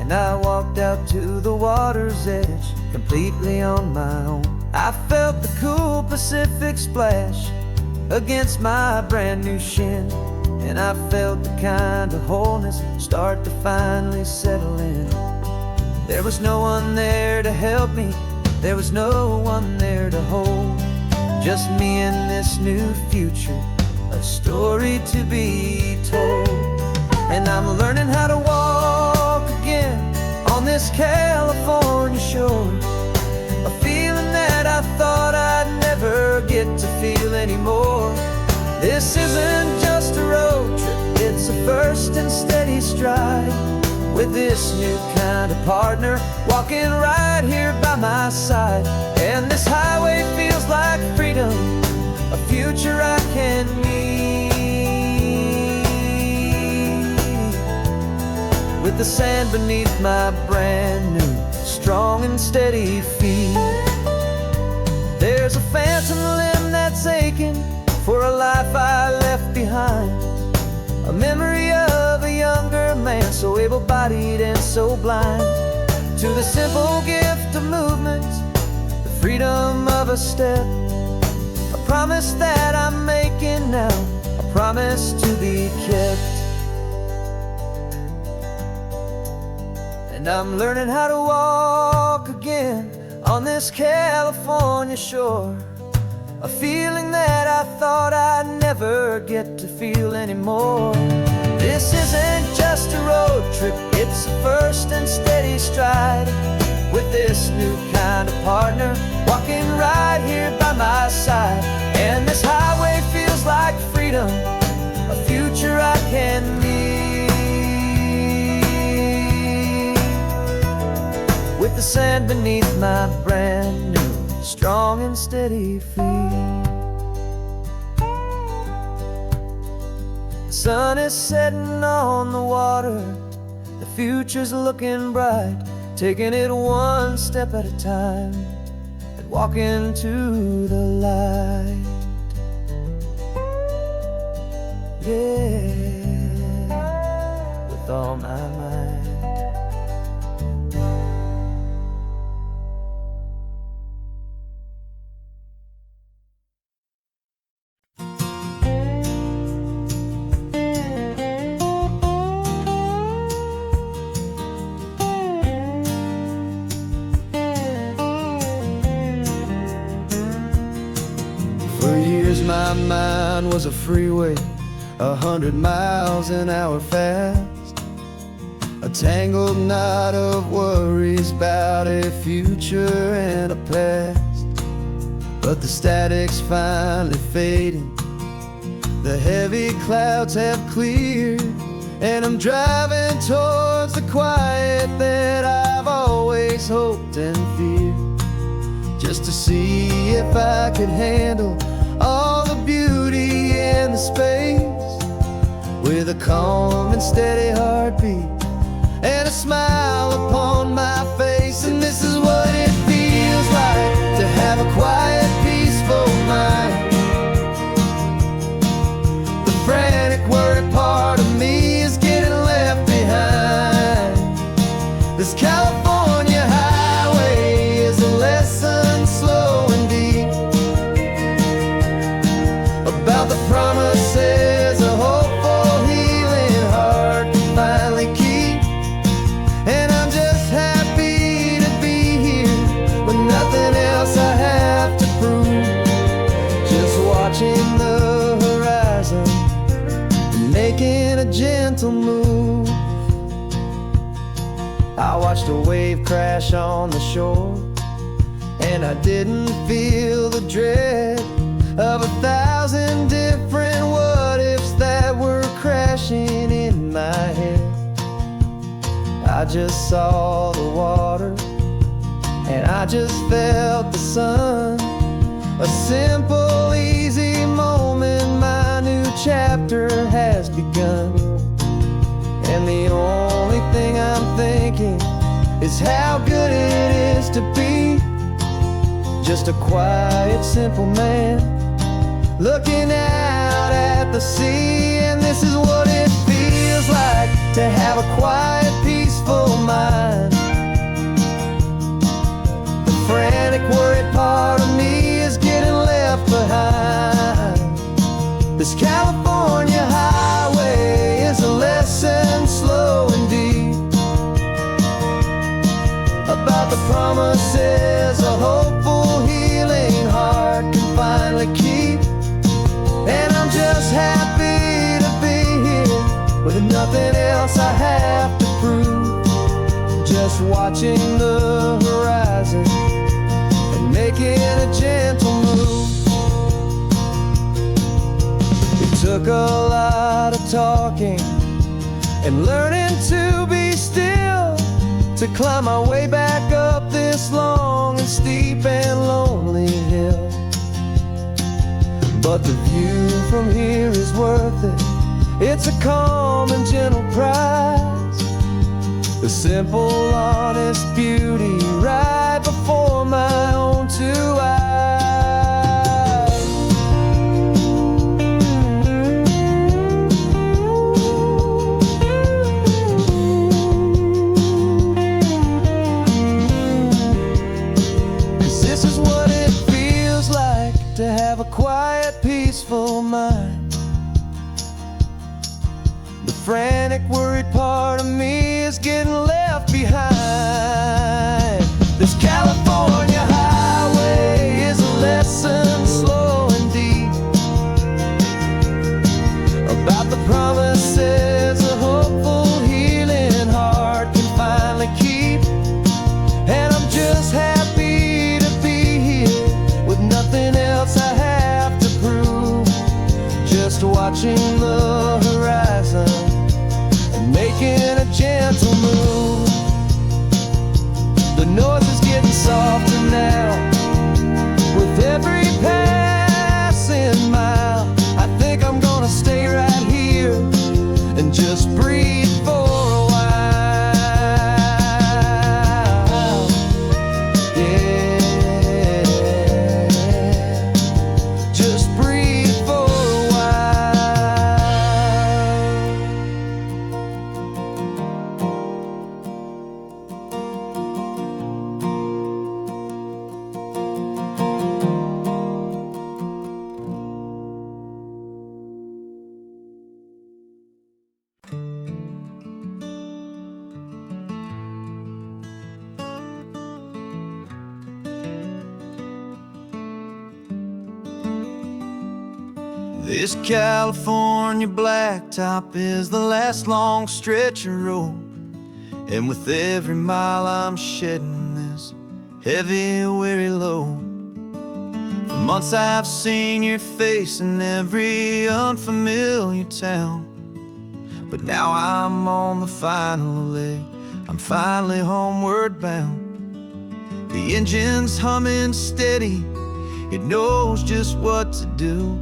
and I walked out to the water's edge completely on my own. I felt the cool Pacific splash against my brand new shin, and I felt the kind of wholeness start to finally settle in. There was no one there to help me, there was no one there to hold, just me and this new future, a story to be told. And I'm learning how to walk again on this California shore, a feeling that I thought I'd never get to feel anymore. This isn't just a road trip, it's a first and steady stride, with this new kind of partner walking right here by my side. And this highway feels like freedom, a future I can need, with the sand beneath my brand new strong and steady feet. There's a phantom limb that's aching for a life I left behind, a memory of a younger man, so able-bodied and so blind, to the simple gift of movement, the freedom of a step, a promise that I'm making now, a promise to be kept. And I'm learning how to walk again on this California shore, a feeling that I thought I'd never get to feel anymore. This isn't just a road trip, it's a first and steady stride, with this new kind of partner walking right here by my side. And this highway feels like freedom, a future I can need, with the sand beneath my brand new strong and steady feet. sun is setting on the water, the future's looking bright, taking it one step at a time and walking to the light. Yeah, with all my might. For years my mind was a freeway, 100 miles an hour fast, a tangled knot of worries about a future and a past. But the static's finally fading, the heavy clouds have cleared, and I'm driving towards the quiet that I've always hoped and feared, just to see if I could handle all the beauty and the space, with a calm and steady heartbeat and a smile upon my face. And this is what it feels like to have a quiet, peaceful mind. The frantic, worried part of me is getting left behind. This California highway is a lesson slow and deep about the promises a hopeful, healing heart can finally keep. And I'm just happy to be here with nothing else I have to prove, just watching the horizon and making a gentle move. I watched a wave crash on the shore, and I didn't feel the dread of 1,000 different what-ifs that were crashing in my head. I just saw the water, and I just felt the sun. A simple, easy moment, my new chapter has begun. And the only thing I'm thinking is how good it is to be just a quiet, simple man looking out at the sea. And this is what it feels like to have a quiet, peaceful mind. The frantic, worried part of me is getting left behind. This California highway is a lesson slow and deep about the promises a hopeful, healing heart can finally keep. And I'm just happy to be here with nothing else I have to prove, just watching the horizon and making a gentle move. It took a lot of talking and learning to be still to climb my way back up this long and steep and lonely hill. But the view from here is worth it. It's a calm and gentle prize, the simple, honest beauty right before my own two eyes. This is what it feels like to have a quiet, peaceful mind. The frantic, worried part of me is getting left behind. This California highway is a lesson slow and deep about the promises a hopeful, healing heart can finally keep. And I'm just happy to be here with nothing else I have to prove, just watching the horizon and making a gentle move. The noise is getting softer now with every passing mile. I think I'm gonna stay right here This California blacktop is the last long stretch of road, and with every mile I'm shedding this heavy, weary load. For months I've seen your face in every unfamiliar town, but now I'm on the final leg, I'm finally homeward bound. The engine's humming steady, it knows just what to do.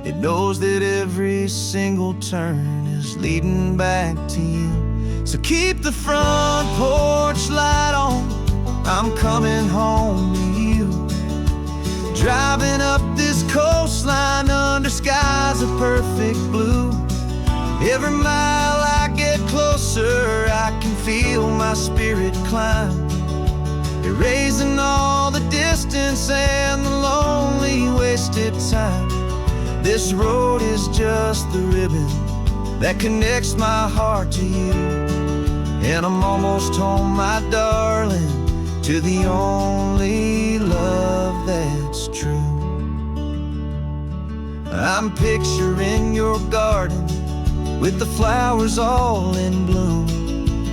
It knows that every single turn is leading back to you. So keep the front porch light on, I'm coming home to you. Driving up this coastline under skies of perfect blue. Every mile I get closer, I can feel my spirit climb, erasing all the distance and the lonely wasted time. This road is just the ribbon that connects my heart to you, and I'm almost home, my darling, to the only love that's true. I'm picturing your garden with the flowers all in bloom.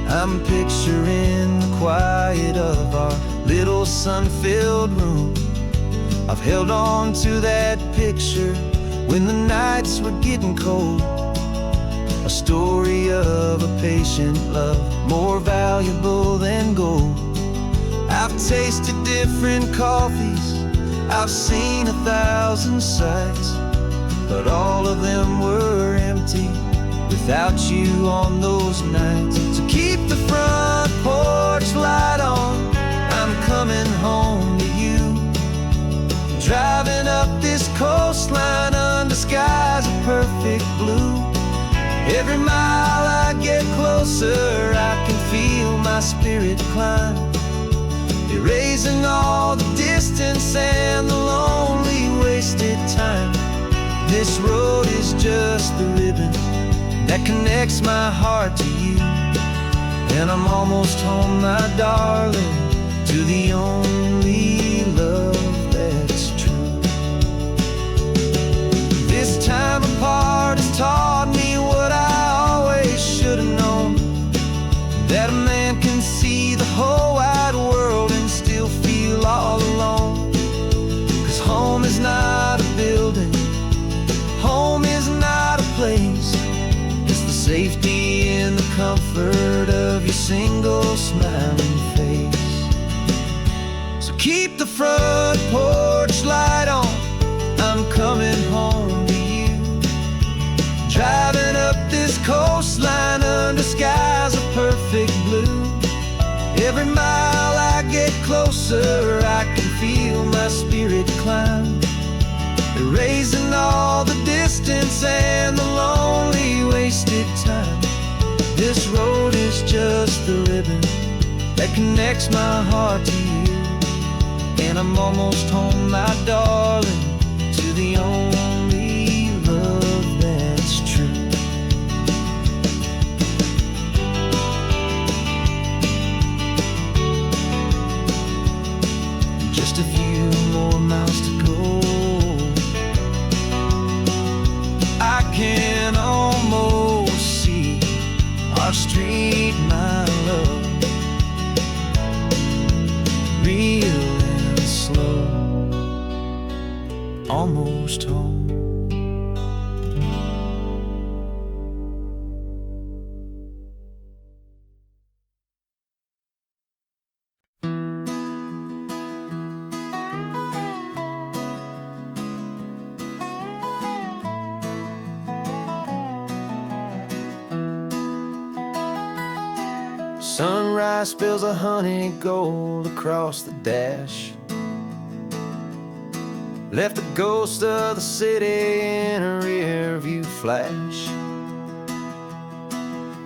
I'm picturing the quiet of our little sun-filled room. I've held on to that picture when the nights were getting cold, a story of a patient love, more valuable than gold. I've tasted different coffees, I've seen 1,000 sights, but all of them were empty without you on those nights. So keep the front porch light on, I'm coming home to you. Driving up this coastline under skies of perfect blue. Every mile I get closer, I can feel my spirit climb, erasing all the distance and the lonely wasted time. This road is just the ribbon that connects my heart to you, and I'm almost home, my darling, to the only love that's true. This time apart has taught me what I always should have known, that a man can see the whole wide world and still feel all alone. 'Cause home is not a building, home is not a place, it's the safety and the comfort of your single smiling face. So keep the front porch light on, I'm coming home to you. Driving up this coastline under skies of perfect blue. Every mile I get closer, I can feel my spirit climb, erasing all the distance and the lonely wasted time. This road is just the ribbon that connects my heart to you, and I'm almost home, my darling, to the only love that's true. Just a few more miles to go, I can almost see our street, my love, real and slow, almost home. Sunrise spills a honey gold across the dash, left the ghost of the city in a rear view flash.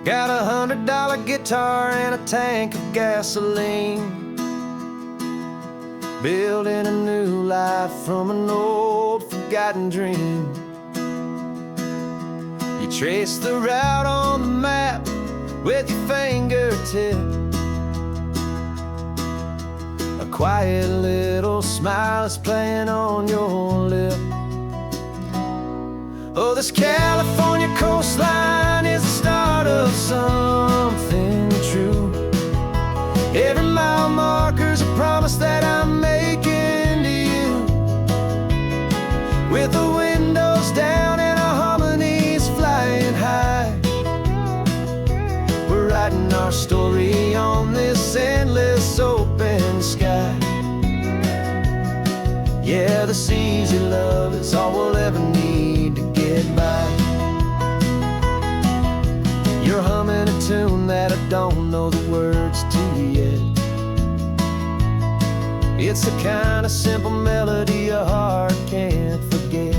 Got a $100 guitar and a tank of gasoline, building a new life from an old forgotten dream. You trace the route on the map with your fingertip, a quiet little smile is playing on your lip. Oh, this California coastline is the start of something true. Every mile marker's a promise that I'm making to you. With the windows down and our harmonies flying high, we're writing our story on this endless open sky. Yeah, this easy love is all we'll ever need to get by. You're humming a tune that I don't know the words to yet. It's the kind of simple melody a heart can't forget.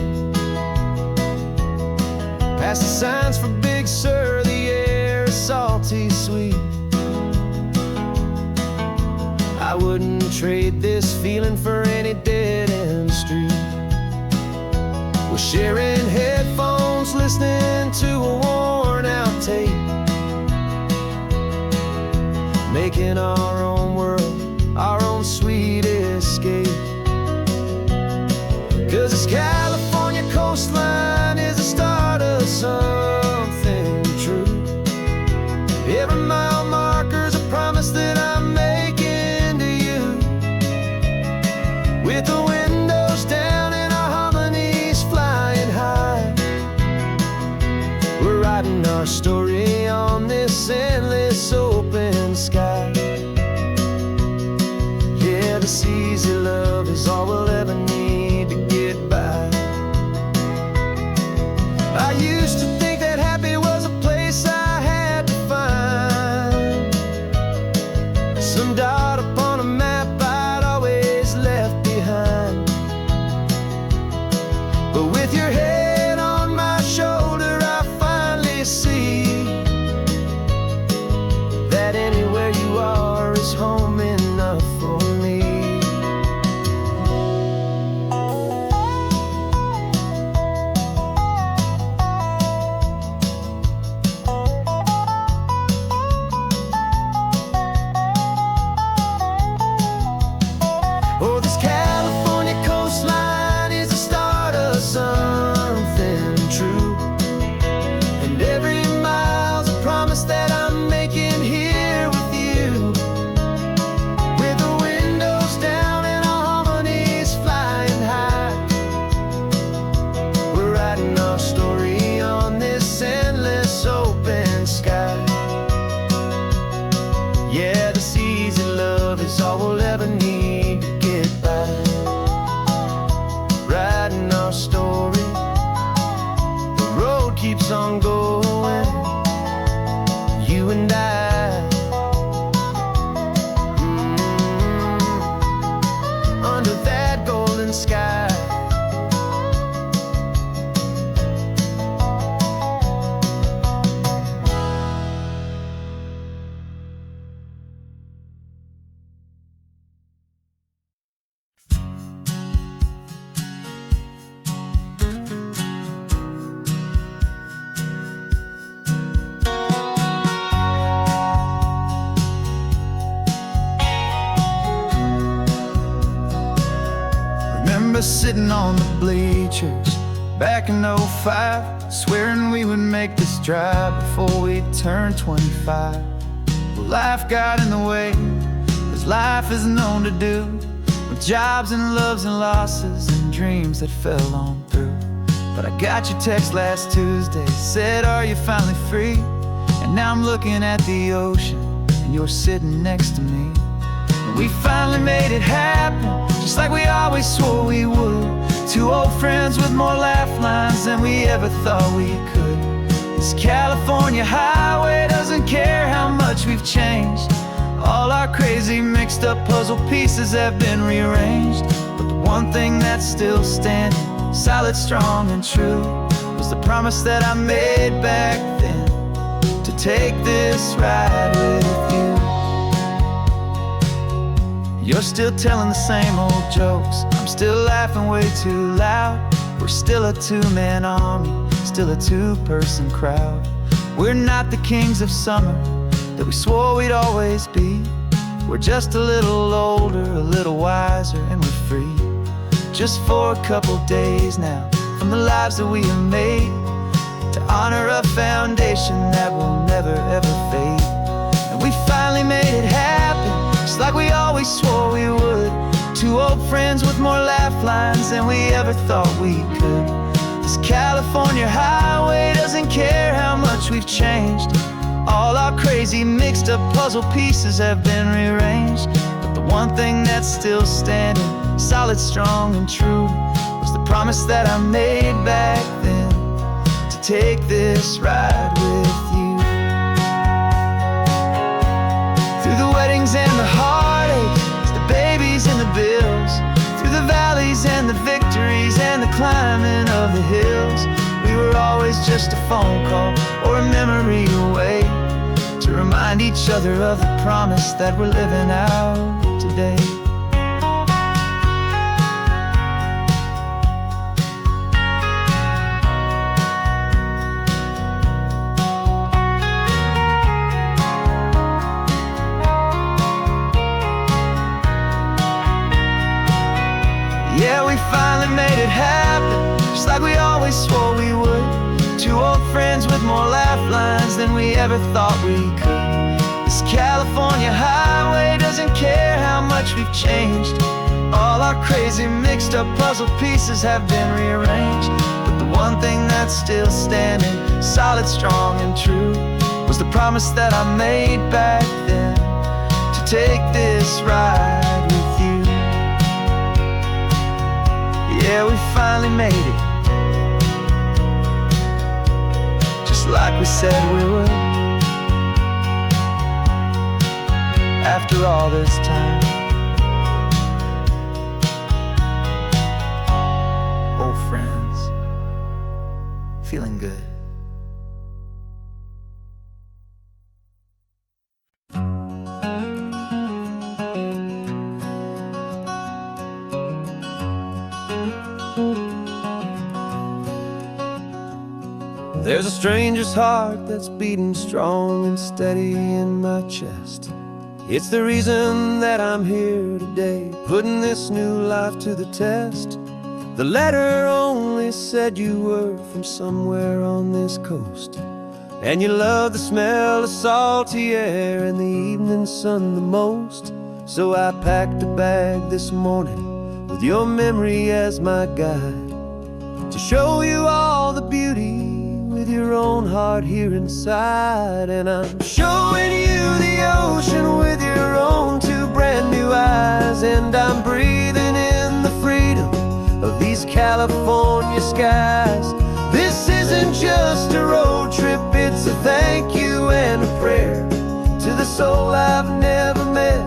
Past the signs for Big Sur, the air is salty sweet. I wouldn't trade this feeling for any dead-end street. We're sharing headphones, listening to a worn-out tape, making our own world, our own sweet escape. 'Cause this California coastline is the start of something true. Every mile marker's a promise that I'm making to you. With the windows down and our harmonies flying high, we're writing our story on this endless open sky. Yeah, this easy love is all we'll ever need to get by. I used to think that happy was a place I had to find, some dot upon a map I'd always left behind. But with your head on my shoulder, I finally see that anywhere you are is home enough for me. Oh, this California coastline is the start of something true. And every mile's a promise that I'm making here with you. With the windows down and our harmonies flying high, we're writing our story on this endless open sky. Yeah, this easy love is all we'll ever need to get by. Writing our story, the road keeps on going, you and I. Under that golden sky. Remember sitting on the bleachers back in '05, swearing we would make this drive before we turned 25. Well, life got in the way, as life is known to do, with jobs and loves and losses and dreams that fell on through. But I got your text last Tuesday, said, are you finally free? And now I'm looking at the ocean, and you're sitting next to me. And we finally made it happen, just like we always swore we would. Two old friends with more laugh lines than we ever thought we could. This California highway doesn't care how much we've changed. All our crazy mixed up puzzle pieces have been rearranged. But the one thing that's still standing, solid, strong and true, was the promise that I made back then, to take this ride with you. You're still telling the same old jokes, I'm still laughing way too loud. We're still a two-man army, still a two-person crowd. We're not the kings of summer that we swore we'd always be. We're just a little older, a little wiser, and we're free. Just for a couple days now, from the lives that we have made, to honor a foundation that will never ever fade. And we finally made it happen, just like we always swore we would. Two old friends with more laugh lines than we ever thought we could. This California highway doesn't care how much we've changed. All our crazy mixed up puzzle pieces have been rearranged, but the one thing that's still standing, solid, strong, and true, was the promise that I made back then, to take this ride with you. Through the weddings and the heartaches, the babies and the bills, through the valleys and the victories and the climbing of the hills, we were always just a phone call or a memory away, to remind each other of the promise that we're living out today. Yeah, we finally made it happen, just like we always swore we would. Two old friends with more laugh lines than we ever thought we could. This California highway doesn't care how much we've changed. All our crazy mixed up puzzle pieces have been rearranged, but the one thing that's still standing, solid, strong, and true, was the promise that I made back then, to take this ride with you. Yeah, we finally made it, just like we said we would. After all this time, old friends, feeling good. There's a stranger's heart that's beating strong and steady in my chest. It's the reason that I'm here today, putting this new life to the test. The letter only said you were from somewhere on this coast, and you love the smell of salty air and the evening sun the most. So I packed a bag this morning with your memory as my guide, to show you all the beauty with your own heart here inside. And I'm showing you the ocean with your own two brand new eyes, and I'm breathing in the freedom of these California skies. This isn't just a road trip, it's a thank you and a prayer to the soul I've never met,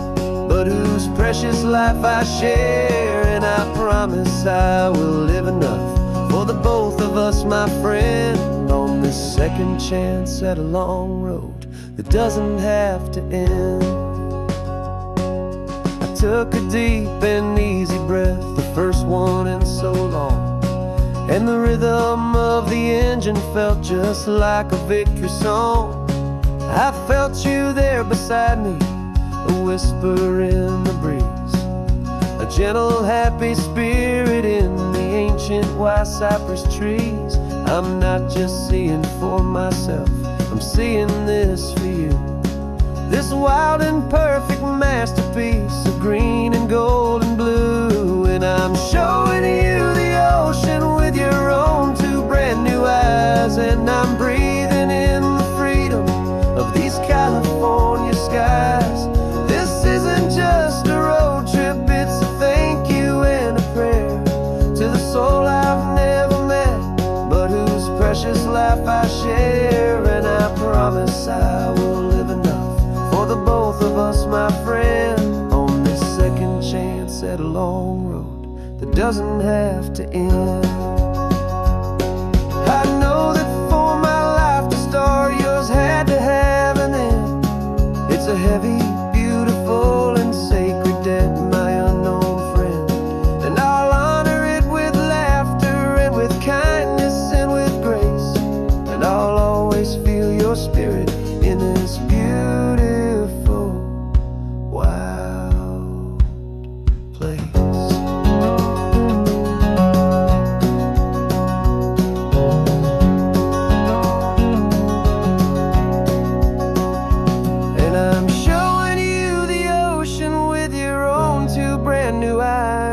but whose precious life I share. And I promise I will live enough for the both of us, my friend, on this second chance at a long road that doesn't have to end. I took a deep and easy breath, the first one in so long, and the rhythm of the engine felt just like a victory song. I felt you there beside me, a whisper in the breeze, a gentle happy spirit in the ancient white cypress trees. I'm not just seeing for myself, I'm seeing this for you, this wild and perfect masterpiece of green and gold and blue. And I'm showing you the ocean with your own two brand new eyes, and I'm breathing in the freedom of these California skies. This isn't just a road trip, it's a thank you and a prayer to the soul I've never met, but whose precious life I share. And I promise I will live enough for the both of us, my friend, on this second chance at a long road that doesn't have to end. I know that for my life to start, yours had to have an end. It's a heavy, beautiful, and sacred debt, my unknown friend, and I'll honor it with laughter and with kindness and with grace, and I'll always feel your spirit in this beautiful, wild place.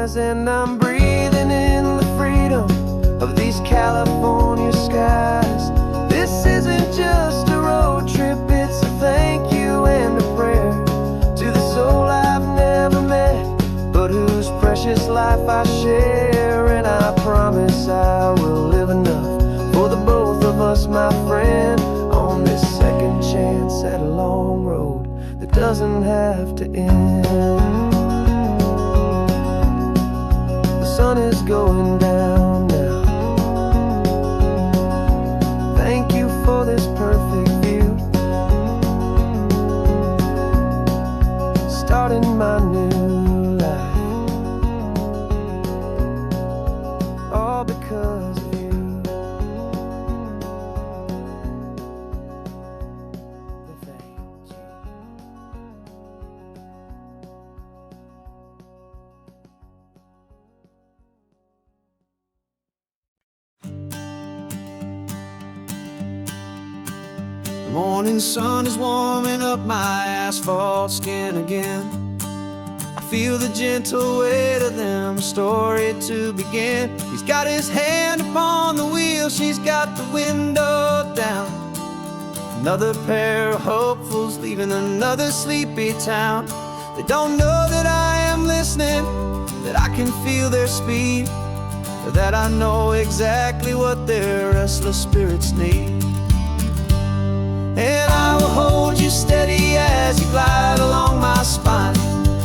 eyes, and I'm breathing in the freedom of these California skies. This isn't just a road trip, it's a thank you and a prayer to the soul I've never met, but whose precious life I share. And I promise I will live enough for the both of us, my friend, on this second chance at a long road that doesn't have to end. The sun is going down now. Thank you for this perfect view, starting my new life, all because of you. Thank you. The morning sun is warming up my asphalt skin again. I feel the gentle weight of them, a story to begin. He's got his hand upon the wheel, she's got the window down. Another pair of hopefuls leaving another sleepy town. They don't know that I am listening, that I can feel their speed, or that I know exactly what their restless spirits need. And I will hold you steady as you glide along my spine.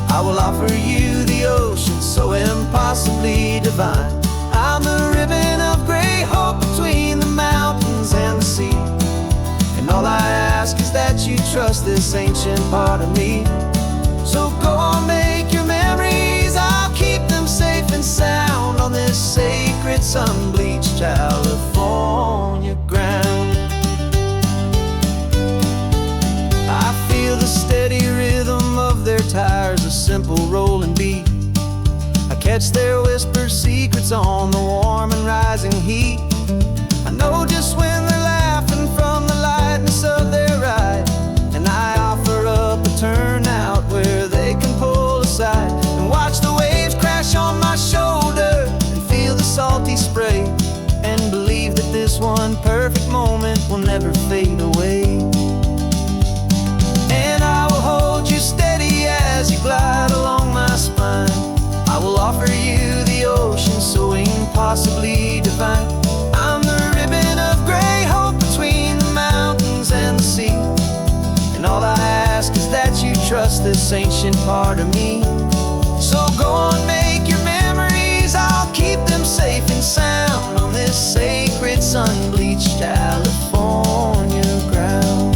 I will offer you the ocean so impossibly divine. I'm the ribbon of gray hope between the mountains and the sea, and all I ask is that you trust this ancient part of me. So go on, make your memories, I'll keep them safe and sound on this sacred sun-bleached California ground. I feel the steady rhythm of their tires, a simple rolling beat. I catch their whispered secrets on the warm and rising heat. I know just when they're laughing from the lightness of their ride, and I offer up a turnout where they can pull aside and watch the waves crash on my shoulder and feel the salty spray, and believe that this one perfect moment will never fade away. And I will hold you steady as you glide along my spine. I will offer you the ocean so impossibly divine. I'm the ribbon of gray hope between the mountains and the sea, and all I ask is that you trust this ancient part of me. So go on, make your memories, I'll keep them safe and sound on this sacred sun-bleached California ground.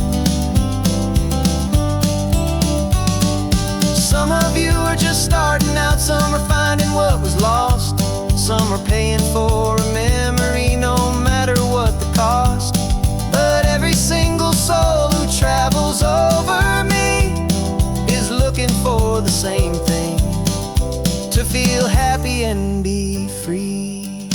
Some of you are just starting out, some are finding what was lost, some are paying for a memory no matter what the cost. But every single soul who travels over me is looking for the same thing, to feel happy and be free.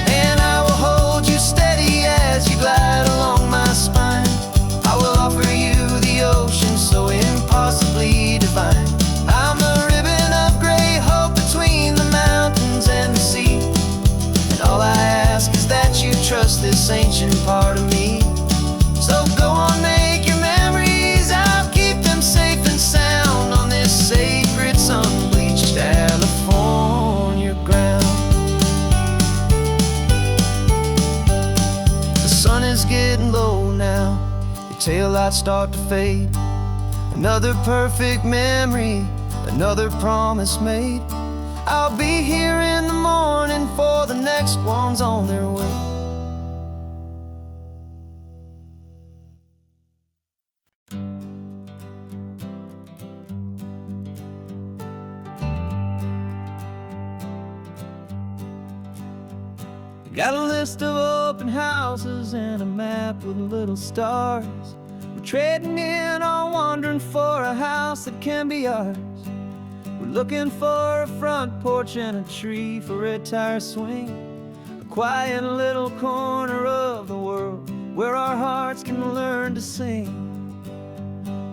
And I will hold you steady as you glide along my spine. I will offer you the ocean so impossibly divine. I'm the ribbon of gray hope between the mountains and the sea, and all I ask is that you trust this ancient part of me. So go on, make your memories, I'll keep them safe and sound on this sacred sun-bleached California ground. The sun is getting low now, your taillights start to fade. Another perfect memory, another promise made. I'll be here in the morning for the next ones on their way. Got a list of open houses and a map with little stars. We're trading in or wandering for a house that can be ours. We're looking for a front porch and a tree for a tire swing, a quiet little corner of the world where our hearts can learn to sing.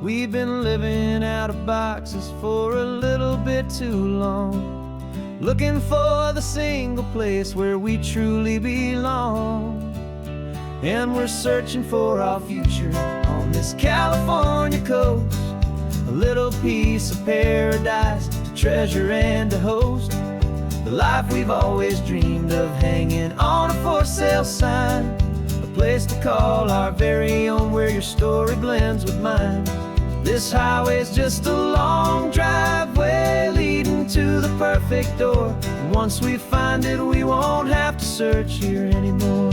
We've been living out of boxes for a little bit too long, looking for the single place where we truly belong. And we're searching for our future on this California coast, a little piece of paradise to treasure and to host, the life we've always dreamed of, hanging on a for sale sign, a place to call our very own, where your story blends with mine. This highway's just a long driveway leading to the perfect door, and once we find it, we won't have to search here anymore.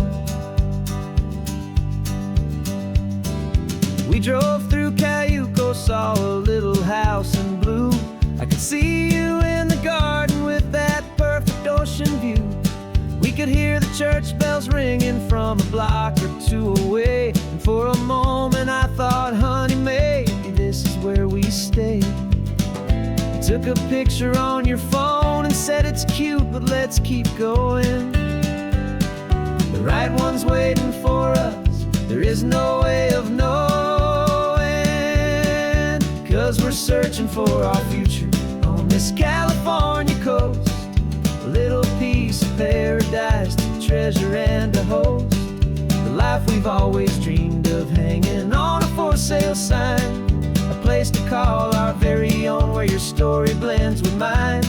We drove through Cayuco, saw a little house in blue. I could see you in the garden with that perfect ocean view. We could hear the church bells ringing from a block or two away, and for a moment I thought, honey, maybe this is where we stay. You took a picture on your phone and said it's cute, but let's keep going. The right one's waiting for us, there is no way of knowing, 'cause we're searching for our future on this California coast, a little piece of paradise to treasure and to host, the life we've always dreamed of, hanging on a for sale sign, a place to call our very own, where your story blends with mine.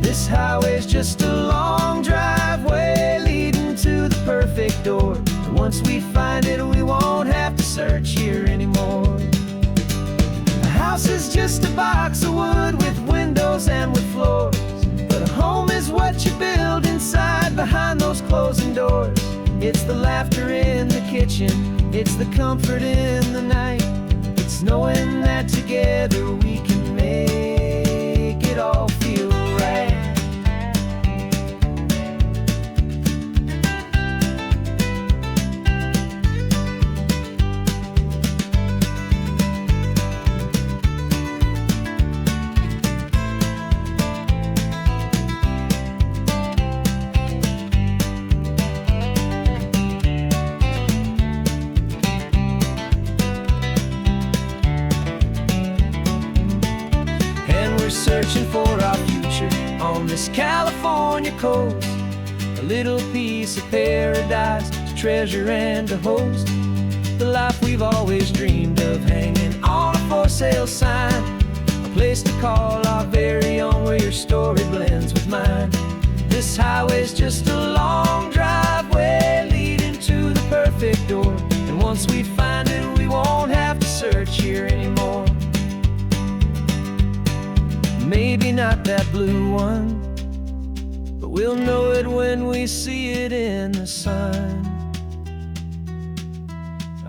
This highway's just a long driveway leading to the perfect door, and once we find it, we won't have to search here anymore. A house is just a box of wood with windows and with floors, but a home is what you build inside behind those closing doors. It's the laughter in the kitchen, it's the comfort in the night, it's knowing that together we can make it all feel right. Searching for our future on this California coast, a little piece of paradise to treasure and to host, the life we've always dreamed of, hanging on a for sale sign, a place to call our very own, where your story blends with mine. This highway's just a long driveway leading to the perfect door, and once we find it, we won't have to search here anymore. Maybe not that blue one, but we'll know it when we see it in the sun.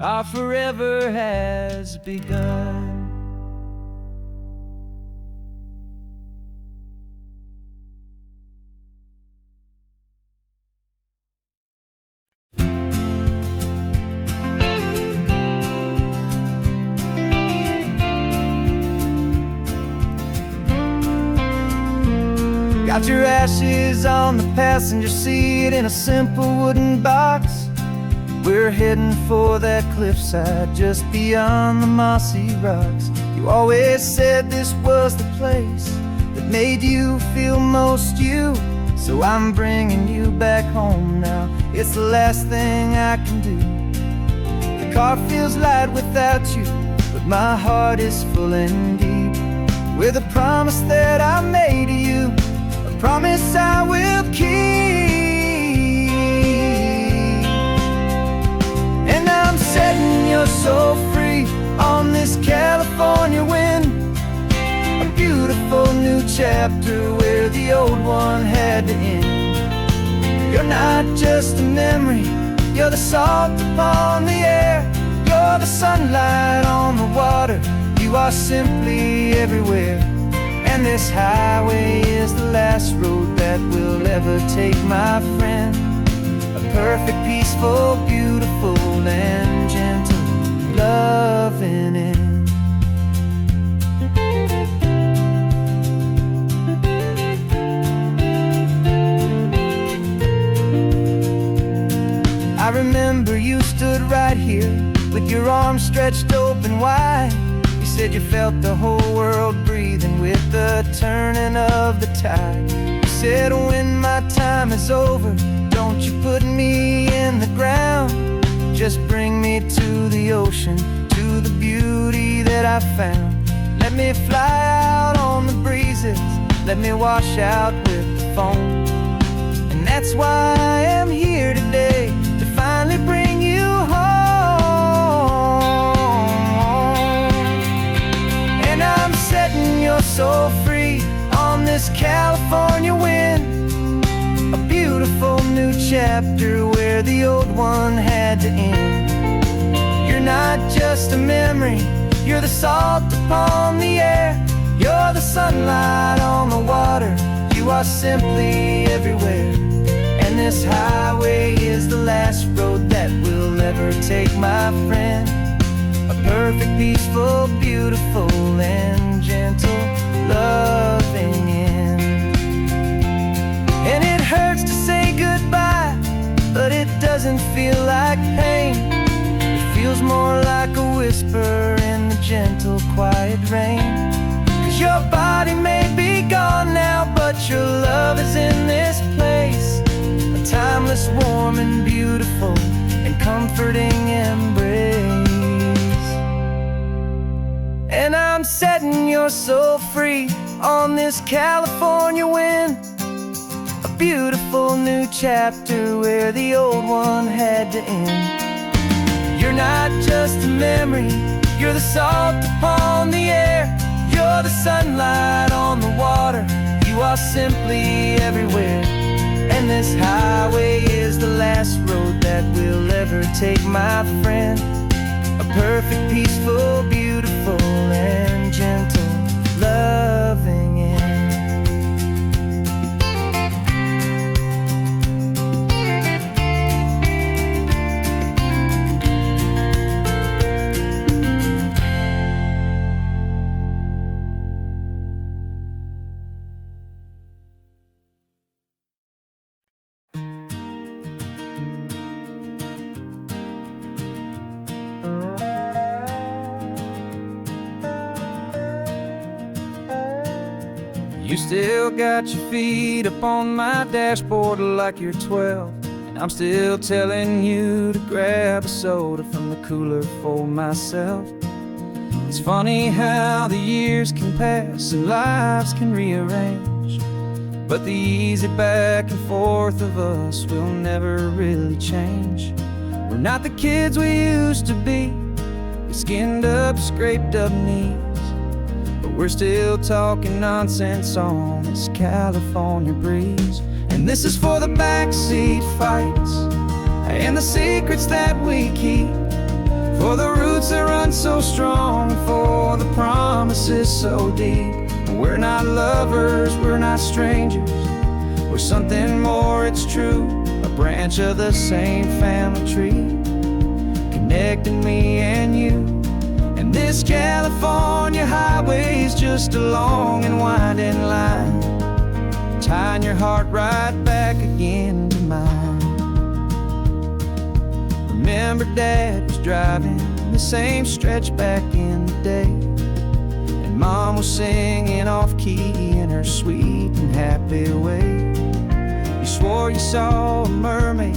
Our forever has begun. Got your ashes on the passenger seat in a simple wooden box. We're heading for that cliffside just beyond the mossy rocks. You always said this was the place that made you feel most you, so I'm bringing you back home now. It's the last thing I can do. The car feels light without you, but my heart is full and deep with a promise that I made to you, promise I will keep. And I'm setting your soul free on this California wind, a beautiful new chapter where the old one had to end. You're not just a memory, you're the salt upon the air, you're the sunlight on the water, you are simply everywhere. And this highway is the last road that we'll ever take, my friend. A perfect, peaceful, beautiful, and gentle loving end. I remember you stood right here with your arms stretched open wide. You said you felt the whole world breathing with the turning of the tide. You said, when my time is over, don't you put me in the ground. Just bring me to the ocean, to the beauty that I found. Let me fly out on the breezes, let me wash out with the foam. And that's why I am here today, to finally bring you home. And I'm setting your soul free on this California wind, a beautiful new chapter where the old one had to end. You're not just a memory, you're the salt upon the air. You're the sunlight on the water, you are simply everywhere. And this highway is the last road that we'll ever take, my friend. A perfect, peaceful, beautiful, and gentle, loving end. And it hurts to say goodbye, but it doesn't feel like pain. It feels more like a whisper in the gentle, quiet rain. 'Cause your body may be gone now, but your love is in this place, a timeless, warm, and beautiful, and comforting embrace. And I'm setting your soul free on this California wind, a beautiful new chapter where the old one had to end. You're not just a memory, you're the salt upon the air. You're the sunlight on the water, you are simply everywhere. And this highway is the last road that we'll ever take, my friend. A perfect, peaceful, beautiful, and gentle, loving end. You still got your feet up on my dashboard like you're 12, and I'm still telling you to grab a soda from the cooler for myself. It's funny how the years can pass and lives can rearrange, but the easy back and forth of us will never really change. We're not the kids we used to be, with skinned up, scraped up knees, but we're still talking nonsense on this California breeze. And this is for the backseat fights and the secrets that we keep, for the roots that run so strong, for the promises so deep. We're not lovers, we're not strangers, we're something more, it's true. A branch of the same family tree, connecting me and you. And this California highway is just a long and winding line, tying your heart right back again to mine. Remember Dad was driving the same stretch back in the day, and Mom was singing off-key in her sweet and happy way. You swore you saw a mermaid,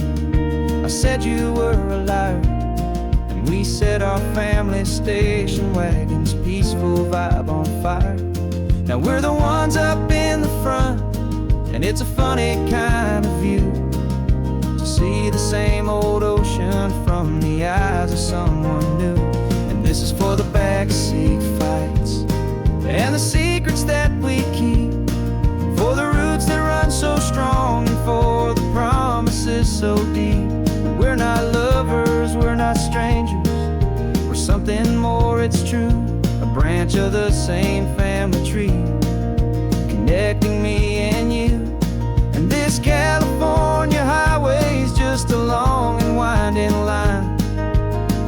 I said you were a liar, and we set our family station wagon's peaceful vibe on fire. Now we're the ones up in the front, and it's a funny kind of view to see the same old ocean from the eyes of someone new. And this is for the backseat fights and the secrets that we keep, for the roots that run so strong, and for the promises so deep. We're not lovers, we're not strangers, we're something more, it's true. A branch of the same family tree, connecting me and you. And this California highway is just a long and winding line,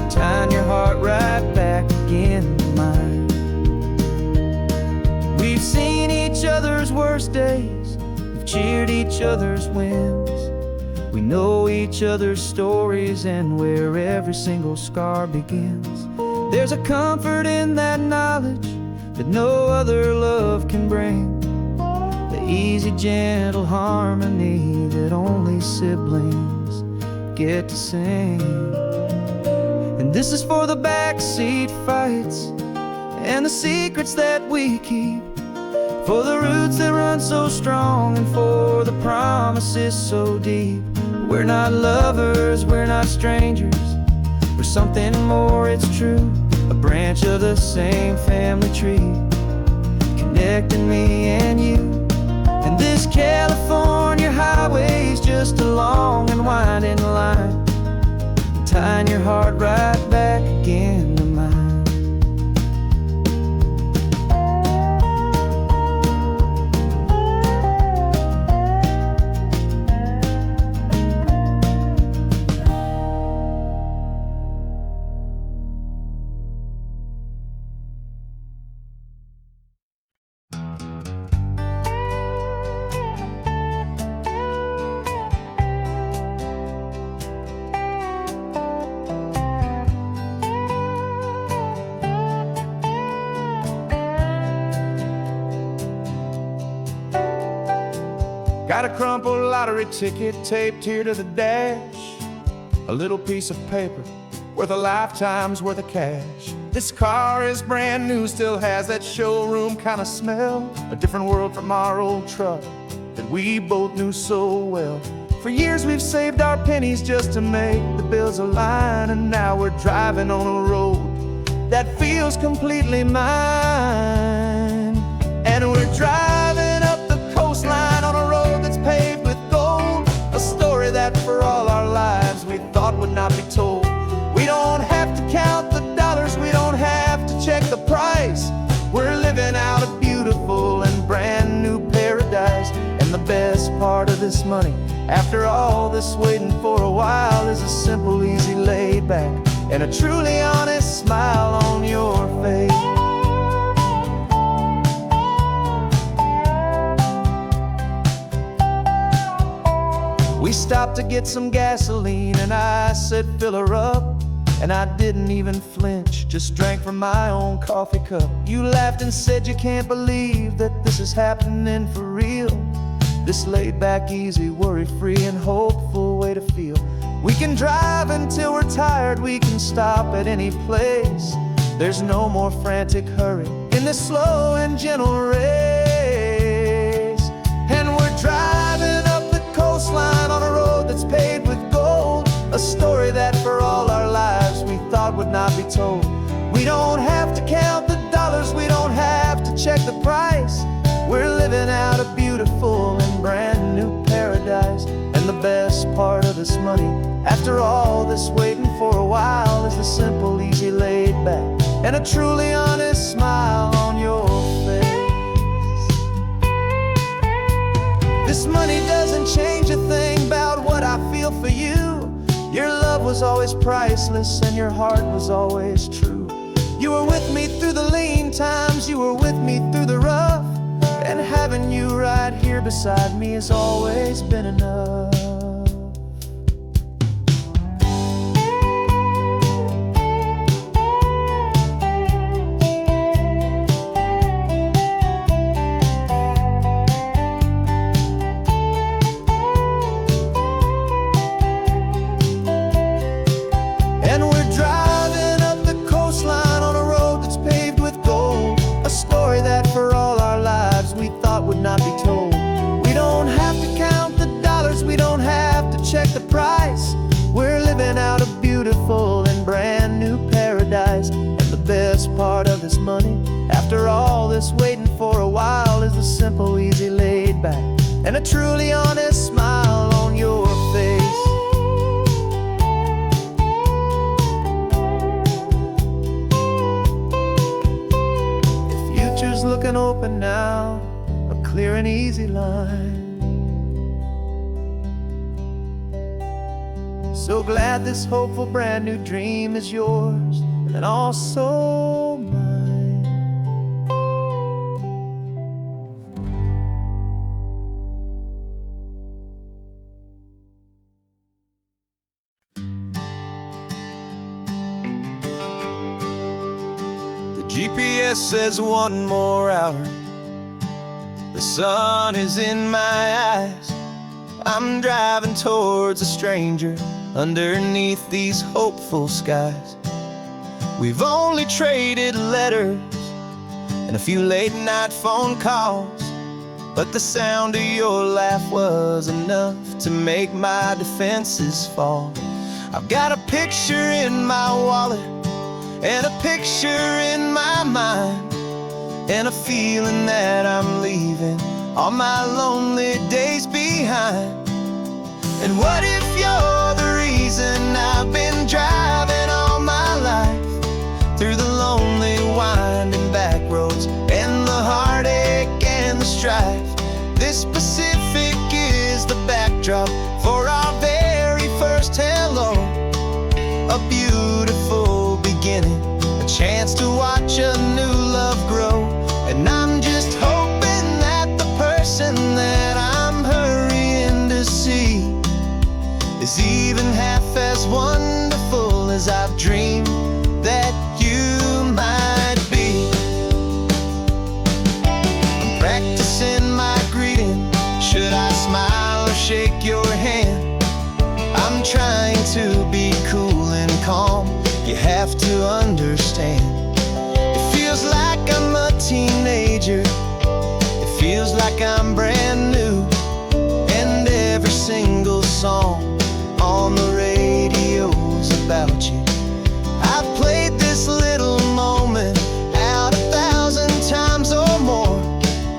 tying your heart right back again to mine. We've seen each other's worst days, we've cheered each other's wins, We know each other's stories and where every single scar begins. There's a comfort in that knowledge that no other love can bring. The easy, gentle harmony that only siblings get to sing. And this is for the backseat fights and the secrets that we keep, for the roots that run so strong and for the promises so deep. We're not lovers, we're not strangers, we're something more, it's true. A branch of the same family tree, connecting me and you. And this California highway's just a long and winding line, tying your heart right back again to mine. Got a crumpled lottery ticket taped here to the dash, a little piece of paper worth a lifetime's worth of cash. This car is brand new, still has that showroom kind of smell, a different world from our old truck that we both knew so well. For years we've saved our pennies just to make the bills align, and now we're driving on a road that feels completely mine. And we're driving up the coastline on a road that's paved with gold, a story that for all our lives we thought would not be told. We don't have to count the dollars, we don't have to check the price. We're living out a beautiful and brand new paradise. And the best part of this money, after all this waiting for a while, is a simple, easy, laid back, and a truly honest smile on your face. We stopped to get some gasoline and I said fill her up, and I didn't even flinch, just drank from my own coffee cup. You laughed and said you can't believe that this is happening for real. This laid back, easy, worry-free and hopeful way to feel. We can drive until we're tired, we can stop at any place. There's no more frantic hurry in this slow and gentle race. And we're driving up the coastline on a road that's paved with gold, a story that for all our lives we thought would not be told. We don't have to count the dollars, we don't have to check the price. We're living out a beautiful and brand new paradise. And the best part of this money, after all this waiting for a while, is the simple, easy, laid back, and a truly honest smile on your face. This money doesn't change a thing about what I feel for you. Your love was always priceless and your heart was always true. You were with me through the lean times, you were with me through the rough, and having you right here beside me has always been enough. And we're driving up the coastline on a road that's paved with gold, a story that for all our lives we thought would not be told. We don't have to count the dollars, we don't have to check the price. We're living out a beautiful and brand new paradise. And the best part of this money, after all this waiting for a while, is the simple, easy, laid back, and a truly honest smile on your face. The future's looking open now, a clear and easy line. So glad this hopeful brand new dream is yours, and also mine. GPS says one more hour. The sun is in my eyes. I'm driving towards a stranger underneath these hopeful skies. We've only traded letters and a few late night phone calls, but the sound of your laugh was enough to make my defenses fall. I've got a picture in my wallet and a picture in my mind, and a feeling that I'm leaving all my lonely days behind. And what if you're the reason I've been driving all my life, through the lonely winding back roads and the heartache and the strife? This Pacific is the backdrop for our very first hello. A beautiful beginning, a chance to watch a new love grow. And I'm just hoping that the person that I'm hurrying to see is even half as wonderful as I've dreamed that you might be. I'm practicing my greeting. Should I smile or shake your hand? I'm trying to be cool and calm. You have to understand. It feels like I'm a teenager. It feels like I'm brand new. And every single song on the radio's about you. I've played this little moment out 1,000 times or more,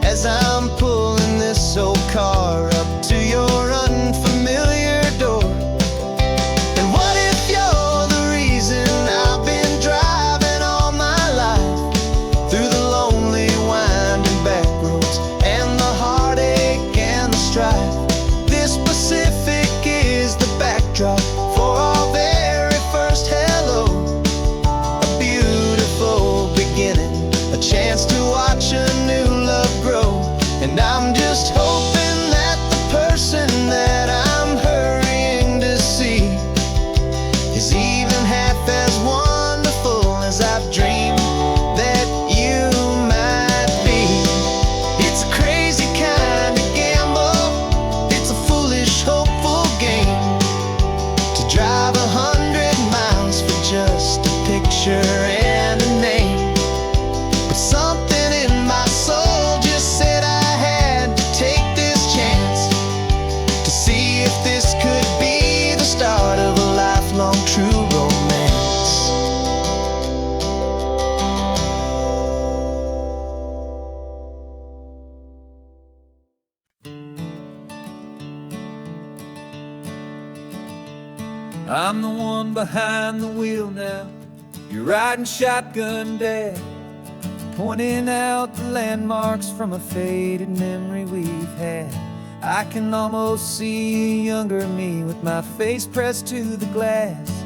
as I'm pulling this old car up to your unfamiliar door. And what if you're the reason I've been driving all my life, through the lonely winding back roads and the heartache and the strife? This Pacific is the backdrop for our very first hello. A beautiful beginning, a chance to watch a new love grow. And I'm just hoping that the person that I'm hurrying to see is even half as wonderful as I've dreamed that you might be. It's a crazy kind of gamble. It's a foolish, hopeful game to drive 100 miles for just a picture and a name. But something in my soul just said I had to take this chance to see if this could be the start of a lifelong true romance. I'm the one behind the wheel now. You're riding shotgun, Dad, pointing out the landmarks from a faded memory we've had. I can almost see a younger me with my face pressed to the glass,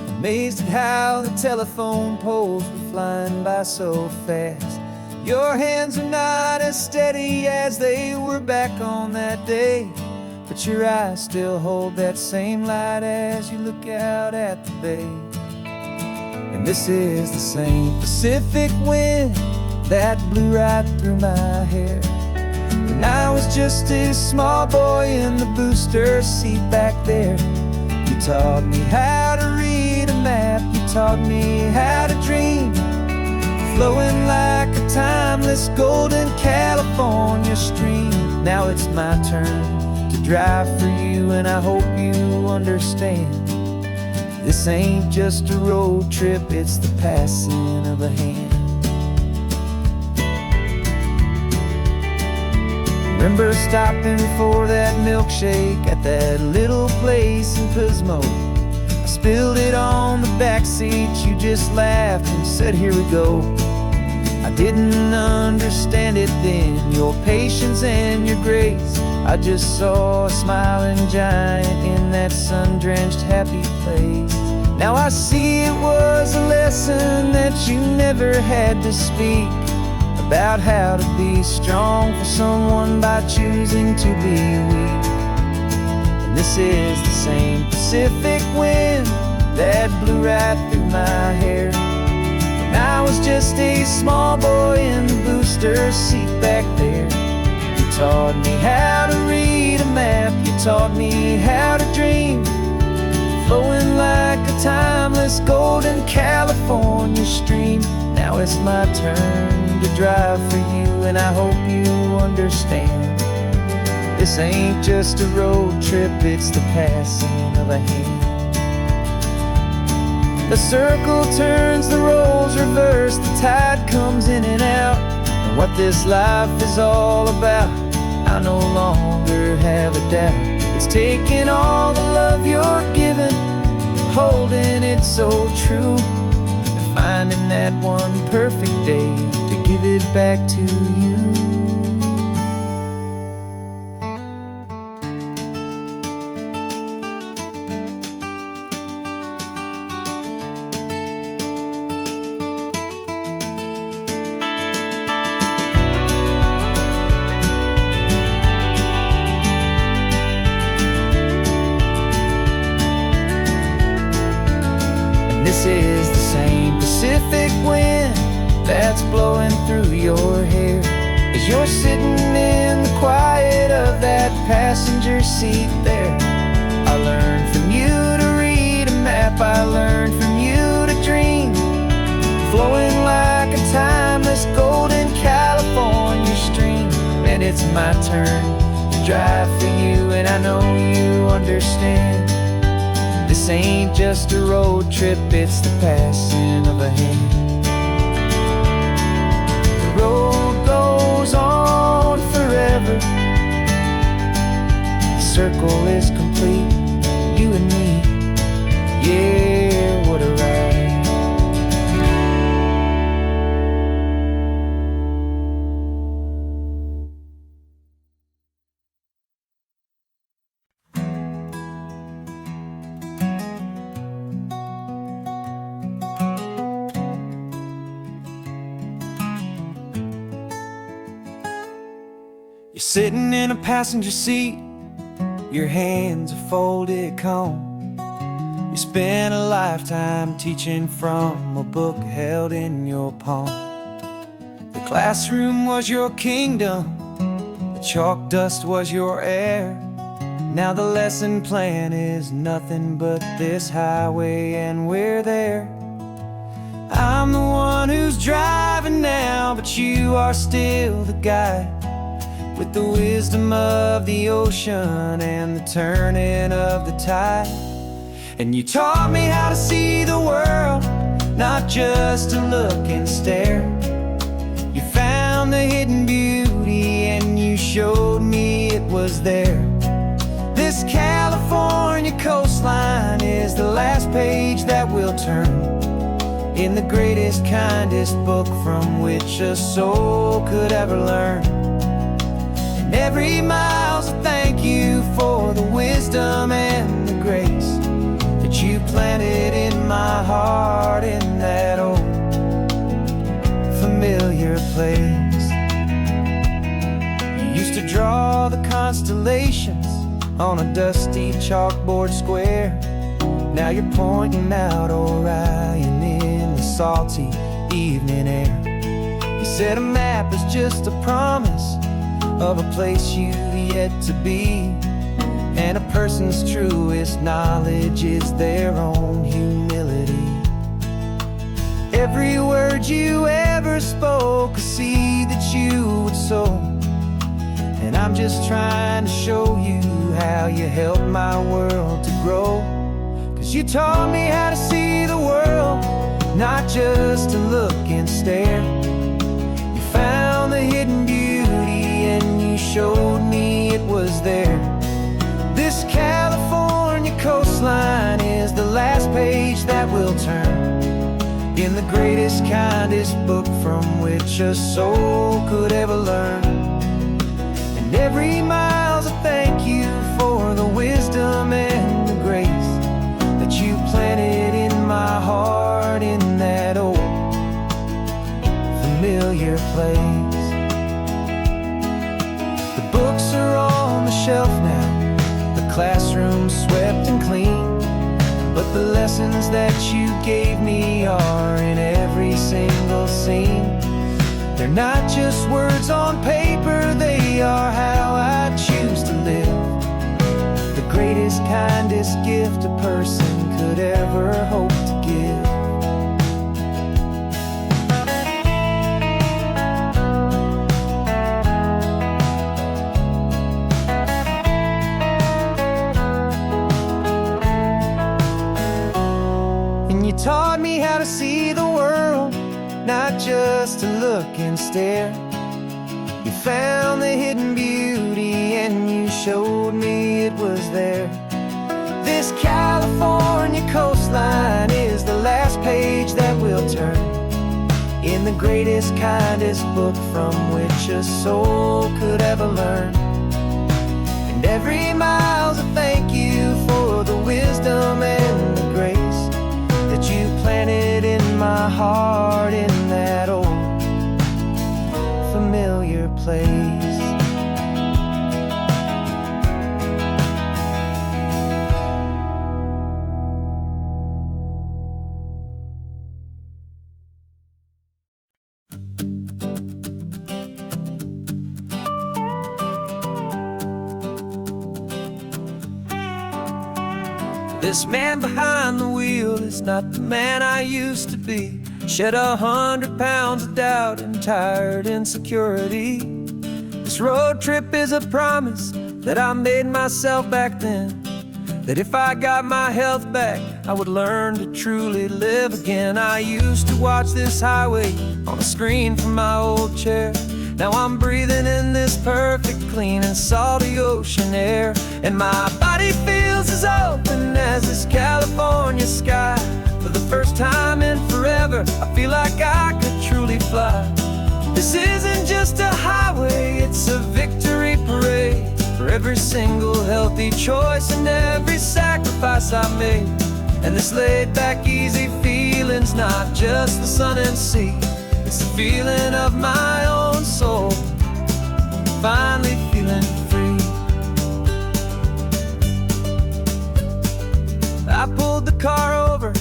amazed at how the telephone poles were flying by so fast. Your hands are not as steady as they were back on that day, but your eyes still hold that same light as you look out at the bay. And this is the same Pacific wind that blew right through my hair when I was just a small boy in the booster seat back there. You taught me how to read a map, you taught me how to dream, flowing like a timeless golden California stream. Now it's my turn to drive for you, and I hope you understand. This ain't just a road trip, it's the passing of a hand. Remember stopping for that milkshake at that little place in Pismo? I spilled it on the back seat, you just laughed and said, here we go. I didn't understand it then, your patience and your grace. I just saw a smiling giant in that sun-drenched happy place. Now I see it was a lesson that you never had to speak, about how to be strong for someone by choosing to be weak. And this is the same Pacific wind that blew right through my hair when I was just a small boy in the booster seat back there. You taught me how to read a map, you taught me how to dream, flowing like a timeless golden California stream. Now it's my turn to drive for you, and I hope you understand. This ain't just a road trip, it's the passing of a hand. The circle turns, the roles reverse, the tide comes in and out. And what this life is all about, I no longer have a doubt. It's taking all the love you're giving, holding it so true, and finding that one perfect day to give it back to you. This is the same Pacific wind that's blowing through your hair as you're sitting in the quiet of that passenger seat there. I learned from you to read a map, I learned from you to dream, flowing like a timeless golden California stream. And it's my turn to drive for you, and I know you understand. This ain't just a road trip, it's the passing of a hand. The road goes on forever, the circle is complete, you and me, yeah, what a ride. You're sitting in a passenger seat, your hands are folded calm. You spent a lifetime teaching from a book held in your palm. The classroom was your kingdom, the chalk dust was your air. Now the lesson plan is nothing but this highway, and we're there. I'm the one who's driving now, but you are still the guide, with the wisdom of the ocean and the turning of the tide. And you taught me how to see the world, not just to look and stare. You found the hidden beauty and you showed me it was there. This California coastline is the last page that we'll turn in the greatest, kindest book from which a soul could ever learn. Every mile's a thank you for the wisdom and the grace that you planted in my heart in that old familiar place. You used to draw the constellations on a dusty chalkboard square. Now you're pointing out Orion in the salty evening air. You said a map is just a promise of a place you've yet to be, and a person's truest knowledge is their own humility. Every word you ever spoke, a seed that you would sow, and I'm just trying to show you how you helped my world to grow. 'Cause you taught me how to see the world, not just to look and stare. You found the hidden beauty and you showed me it was there. This California coastline is the last page that we'll turn in the greatest, kindest book from which a soul could ever learn. And every mile's a thank you for the wisdom and the grace that you planted in my heart in that old familiar place. The books are on the shelf now, the classroom swept and clean, but the lessons that you gave me are in every single seen. They're not just words on paper, they are how I choose to live. The greatest, kindest gift a person could ever hope to give. And you taught me how to see the world, not just to look and stare. You found the hidden beauty and you showed me it was there. This California coastline is the last page that we'll turn in the greatest, kindest book from which a soul could ever learn. And every mile's a thank you for the wisdom and the grace that you planted in my heart in that old familiar place. This man behind the wheel is not the man I used to be. Shed 100 pounds of doubt and tired insecurity. This road trip is a promise that I made myself back then, that if I got my health back, I would learn to truly live again. I used to watch this highway on a screen from my old chair. Now I'm breathing in this perfect, clean and salty ocean air. And my body feels as open as this California sky. For the first time in forever, I feel like I could truly fly. This isn't just a highway, it's a victory parade. For every single healthy choice and every sacrifice I made. And this laid back, easy feeling's not just the sun and sea. It's the feeling of my own soul, finally feeling free. I pulled the car over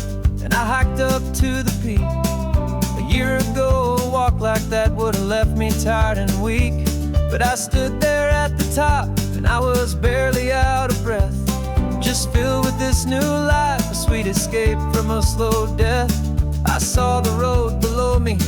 and I hiked up to the peak. A year ago, a walk like that would have left me tired and weak. But I stood there at the top and I was barely out of breath, just filled with this new life, a sweet escape from a slow death. I saw the road below me,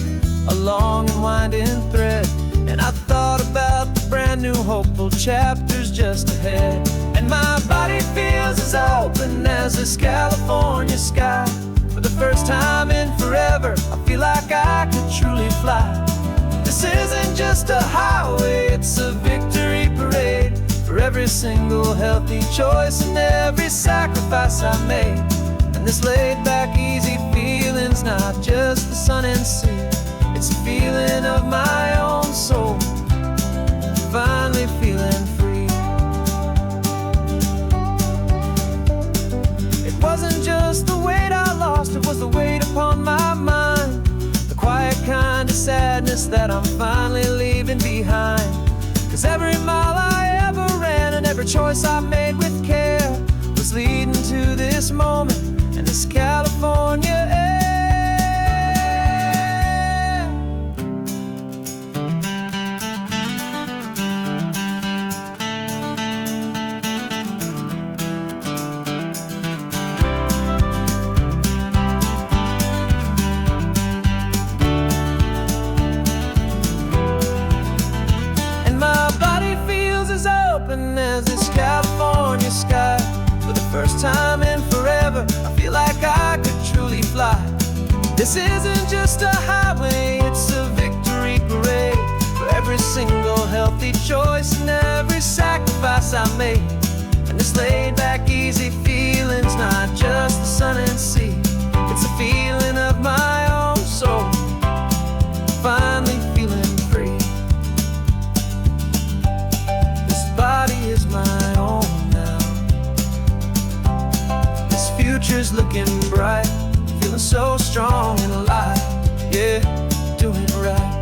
a long and winding thread, and I thought about the brand new hopeful chapters just ahead. And my body feels as open as this California sky. For the first time in forever, I feel like I could truly fly. This isn't just a highway, it's a victory parade. For every single healthy choice and every sacrifice I made. And this laid back, easy feeling's not just the sun and sea. It's a feeling of my own soul, finally feeling free. It wasn't just the weight I lost, it was the weight upon my mind. The quiet kind of sadness that I'm finally leaving behind. 'Cause every mile I ever ran and every choice I made with care was leading to this moment and this California air. As this California sky. For the first time in forever, I feel like I could truly fly. This isn't just a highway, it's a victory parade. For every single healthy choice and every sacrifice I made. And this laid back, easy feeling's not just the sun and sea. It's a feeling of my own soul, finally feeling free. Body is my own now. This future's looking bright, feeling so strong and alive. Yeah, doing right.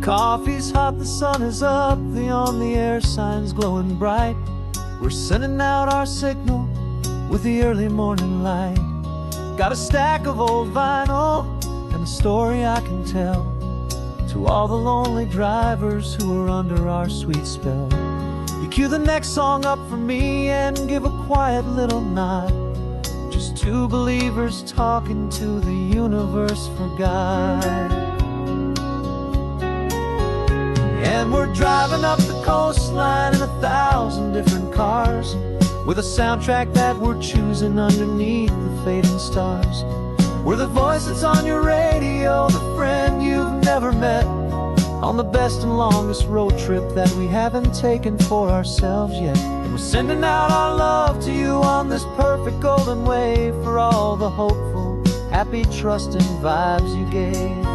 Coffee's hot, the sun is up, the on-the-air sign's glowing bright. We're sending out our signal with the early morning light. Got a stack of old vinyl and a story I can tell to all the lonely drivers who are under our sweet spell. You cue the next song up for me and give a quiet little nod. Just two believers talking to the universe for God. And we're driving up the coastline in 1,000 different cars, with a soundtrack that we're choosing underneath the fading stars. We're the voice that's on your radio, the friend you've never met, on the best and longest road trip that we haven't taken for ourselves yet. And we're sending out our love to you on this perfect golden wave, for all the hopeful, happy, trusting vibes you gave.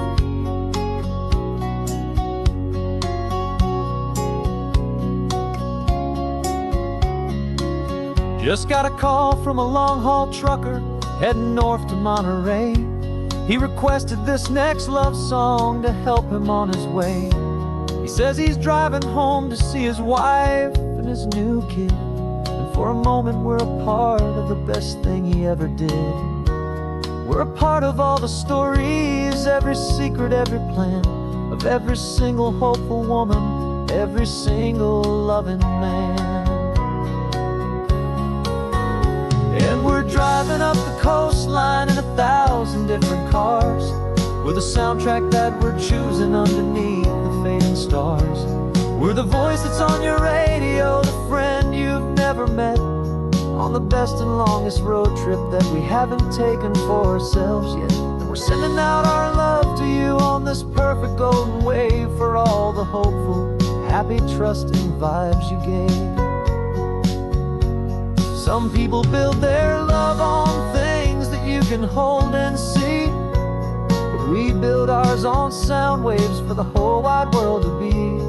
Just got a call from a long-haul trucker heading north to Monterey. He requested this next love song to help him on his way. He says he's driving home to see his wife and his new kid, and for a moment we're a part of the best thing he ever did. We're a part of all the stories, every secret, every plan, of every single hopeful woman, every single loving man. And we're driving up the coastline in 1,000 different cars, with a soundtrack that we're choosing underneath the fading stars. We're the voice that's on your radio, the friend you've never met, on the best and longest road trip that we haven't taken for ourselves yet. And we're sending out our love to you on this perfect golden wave, for all the hopeful, happy, trusting vibes you gave. Some people build their love on things that you can hold and see, but we build ours on sound waves for the whole wide world to be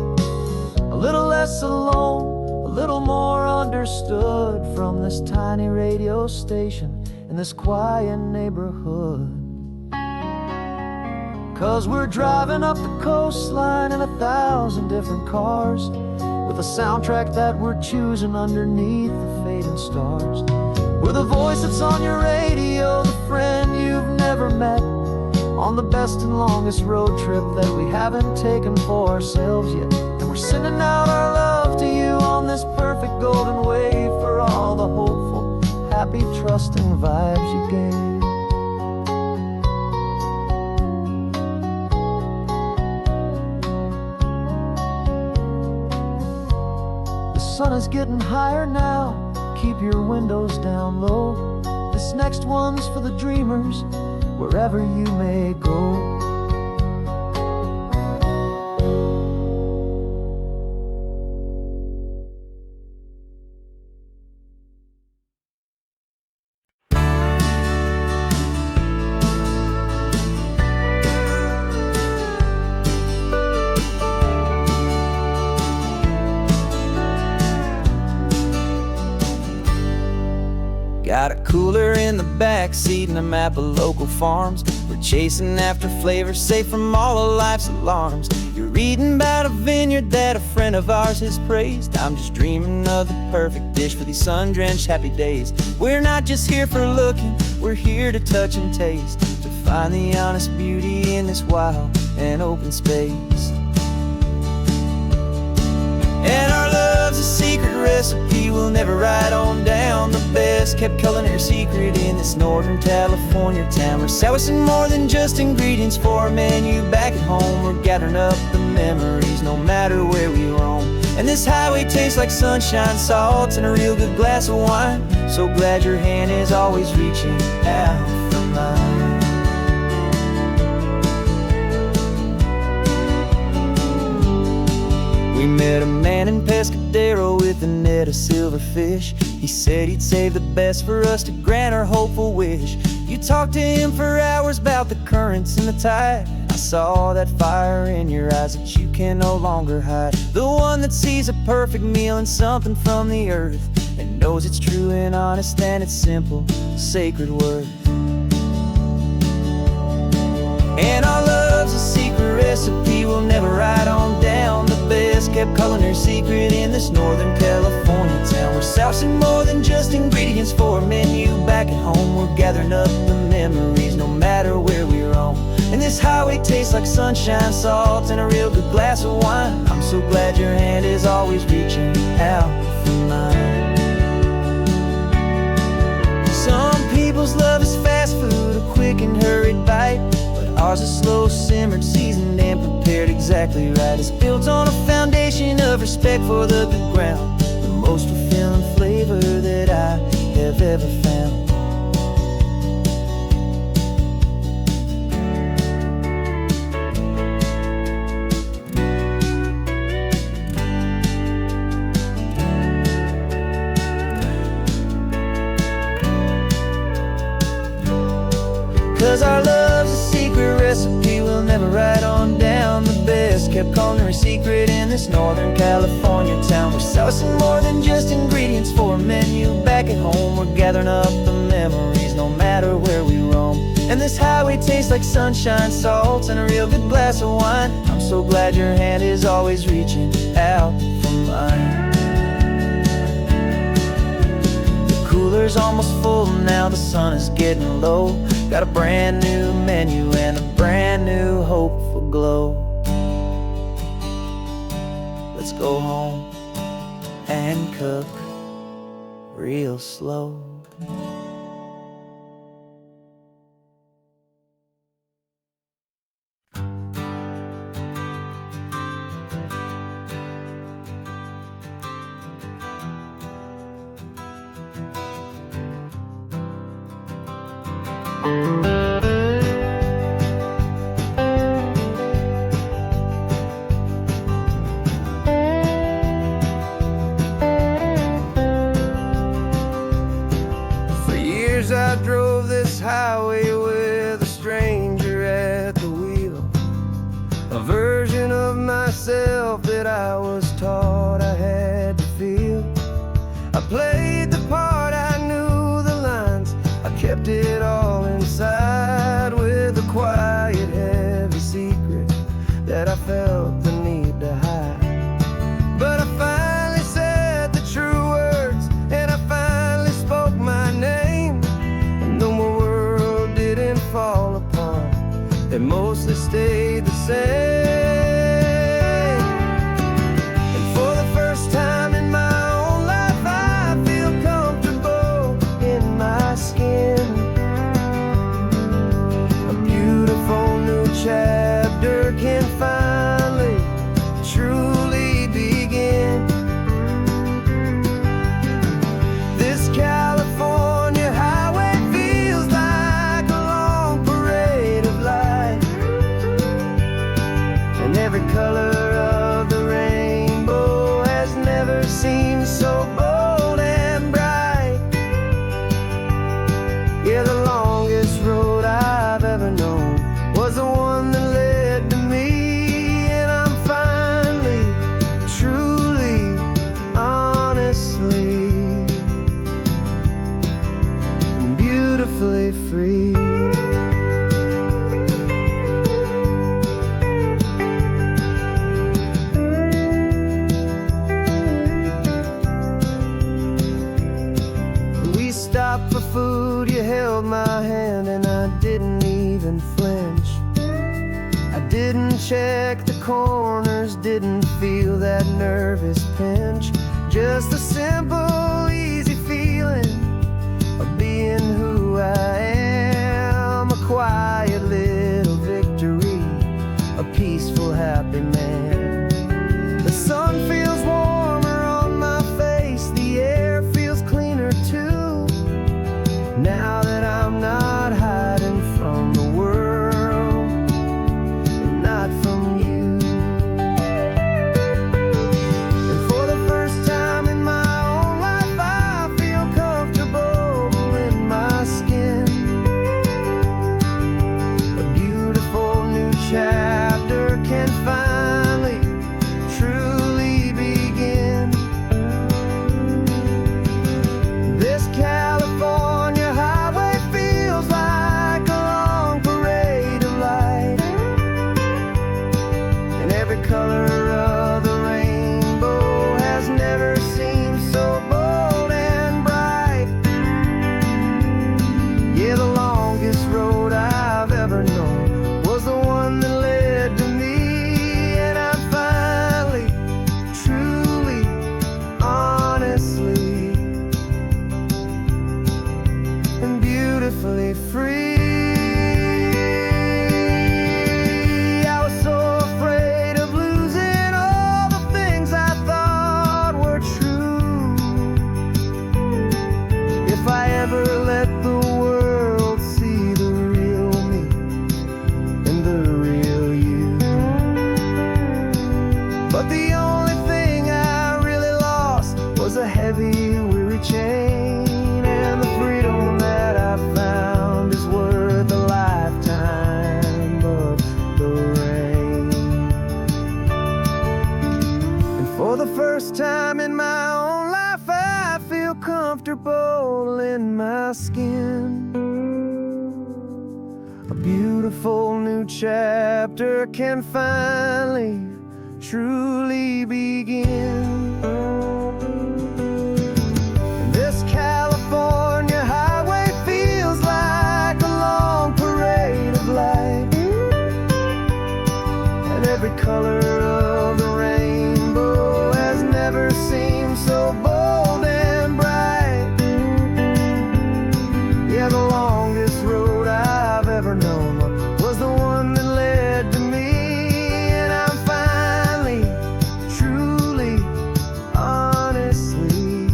a little less alone, a little more understood, from this tiny radio station in this quiet neighborhood. 'Cause we're driving up the coastline in 1,000 different cars, with a soundtrack that we're choosing underneath the fading stars. We're the voice that's on your radio, the friend you've never met, on the best and longest road trip that we haven't taken for ourselves yet. And we're sending out our love to you on this perfect golden wave, for all the hopeful, happy, trusting vibes you gave. The sun is getting higher now, keep your windows down low. This next one's for the dreamers, wherever you may go. Got a cooler in the back seat and a map of local farms. We're chasing after flavors safe from all of life's alarms. You're reading about a vineyard that a friend of ours has praised. I'm just dreaming of the perfect dish for these sun-drenched happy days. We're not just here for looking, we're here to touch and taste, to find the honest beauty in this wild and open space. And our love's a secret recipe we'll never write on down. The best kept culinary secret in this Northern California town. We're sourcing more than just ingredients for a menu back at home. We're gathering up the memories no matter where we roam. And this highway tastes like sunshine, salt, and a real good glass of wine. So glad your hand is always reaching out for mine. We met a man in Pescadero with a net of silverfish. He said he'd save the best for us to grant our hopeful wish. You talked to him for hours about the currents and the tide. I saw that fire in your eyes that you can no longer hide. The one that sees a perfect meal in something from the earth, and knows it's true and honest and it's simple, sacred worth. And our love's a secret recipe we'll never write on down. The best kept culinary secret in this Northern California town. We're sourcing more than just ingredients for a menu. Back at home we're gathering up the memories, no matter where we roam. And this highway tastes like sunshine, salt, and a real good glass of wine. I'm so glad your hand is always reaching out for mine. Some people's love is fast food, a quick and hurried bite, but ours is slow simmered, seasoned, and prepared exactly right. It's built on a foundation of respect for the good ground, the most fulfilling flavor that I have ever found. 'Cause our love's a secret recipe we'll never write on down. The best kept culinary secret in this Northern California town. We're sourcing more than just ingredients for a menu. Back at home we're gathering up the memories, no matter where we roam. And this highway tastes like sunshine, salt, and a real good glass of wine. I'm so glad your hand is always reaching out for mine. The cooler's almost full now, the sun is getting low. Got a brand new menu and a brand new hope for glow. Let's go home and cook real slow. For years I drove this highway with a stranger at the wheel, a version of myself that I was taught I had to feel. I played the part, I knew the lines, I kept it all inside with a quiet, heavy secret that I felt the need to hide. But I finally said the true words, and I finally spoke my name. And though my world didn't fall apart, it mostly stayed the same. And for the first time in my own life, I feel comfortable in my skin. A beautiful new chapter can finally truly begin. This California highway feels like a long parade of light, and every color of the rainbow has never seemed so bold and bright. Yeah, the longest road I've ever known was the one that led to me, and I'm finally, truly, honestly, beautifully free. We stopped for food, you held my hand, and I didn't even flinch. I didn't check the corners, didn't feel that nervous pinch. Just a simple, easy feeling of being who I am. A quiet little victory, a peaceful, happy man. The sun feels warmer on my face, the air feels cleaner too, now that I'm not hiding from the world and not from you. And for the first time in my own life, a heavy, weary chain, and the freedom that I found is worth a lifetime of the rain. And for the first time in my own life, I feel comfortable in my skin. A beautiful new chapter can finally, truly begin. This California highway feels like a long parade of light, and every color of the rainbow has never seemed so bold and bright. Yeah, the longest road I've ever known was the one that led to me, and I'm finally, truly, honestly,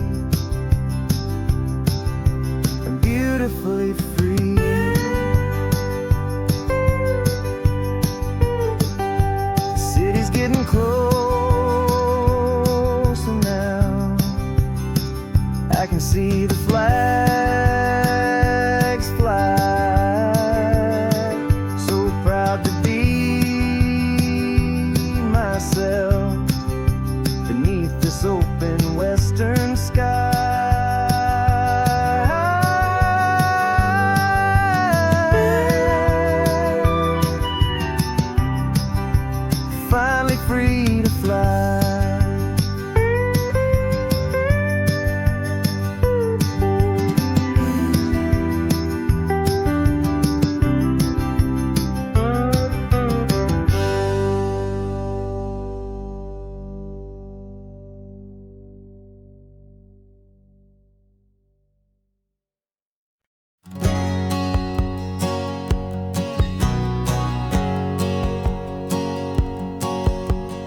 and beautifully free. The city's getting closer now. I can see the flags fly. So proud to be myself beneath this open western sky. Finally free to fly.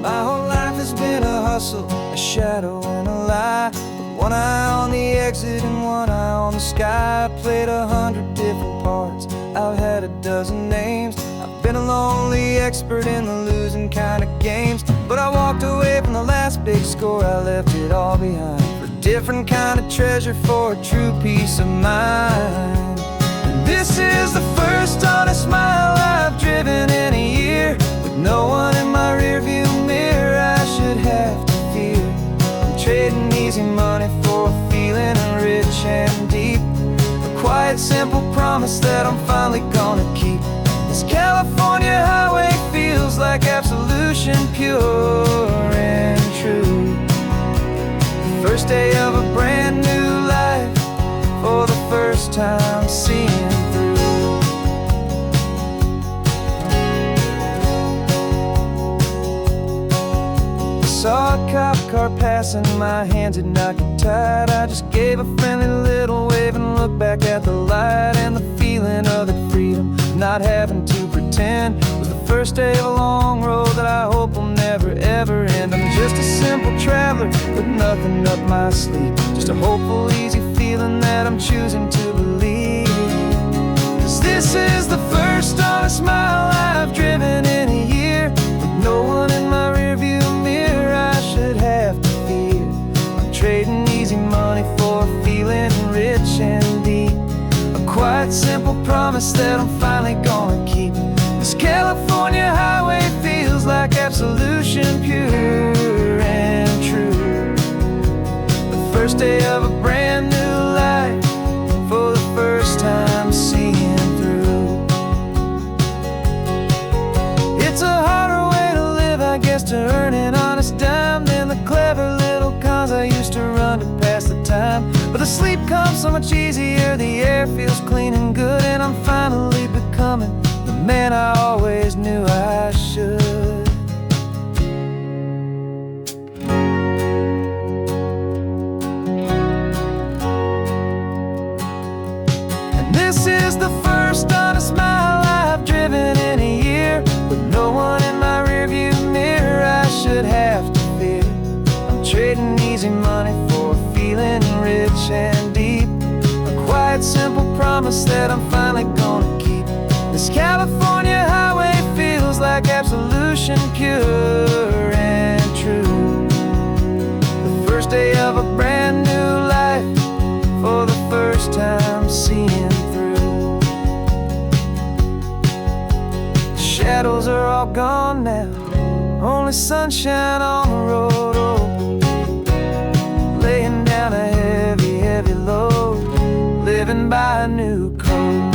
My whole life has been a hustle, a shadow and a lie. With one eye on the exit and one eye on the sky. I played 100 different parts, I've had a dozen names. I've been a lonely expert in the losing kind of games. But I walked away from the last big score, I left it all behind for a different kind of treasure, for a true peace of mind. And this is the first honest mile I've driven in a year, with no one in my rearview mirror I should have to fear. I'm trading easy money for a feeling rich and deep, a quiet, simple promise that I'm finally gonna keep. This California highway feels like absolution, pure and true. The first day of a brand new life, for the first time seeing through. Saw a cop car passing, my hands had not get tied. I just gave a friendly little wave and looked back at the light. And the feeling of the freedom, not having to pretend, was the first day of a long road that I hope will never ever end. I'm just a simple traveler with nothing up my sleeve, just a hopeful, easy feeling that I'm choosing to believe. 'Cause this is the first honest mile I've driven in a year, with no one in my rearview mirror I should have to fear. I'm trading easy money for a feeling rich and deep, a quiet, simple promise that I'm finally gonna keep. This California highway feels like absolution, pure and true. The first day of a brand new life, for the first time seeing through. It's a harder way to live, I guess, to earn an honest dime than the clever little cons I used to run to pass the time. But the sleep comes so much easier, the air feels clean and good, and I'm finally becoming the man I always knew I should. And this is the first honest mile I've driven in a year, with no one in my rearview mirror I should have to fear. I'm trading easy money for a feeling rich and deep, a quiet, simple promise that I'm finally gonna keep. This California highway feels like absolution, pure and true. The first day of a brand gone now, only sunshine on the road. Oh, laying down a heavy, heavy load, living by a new code.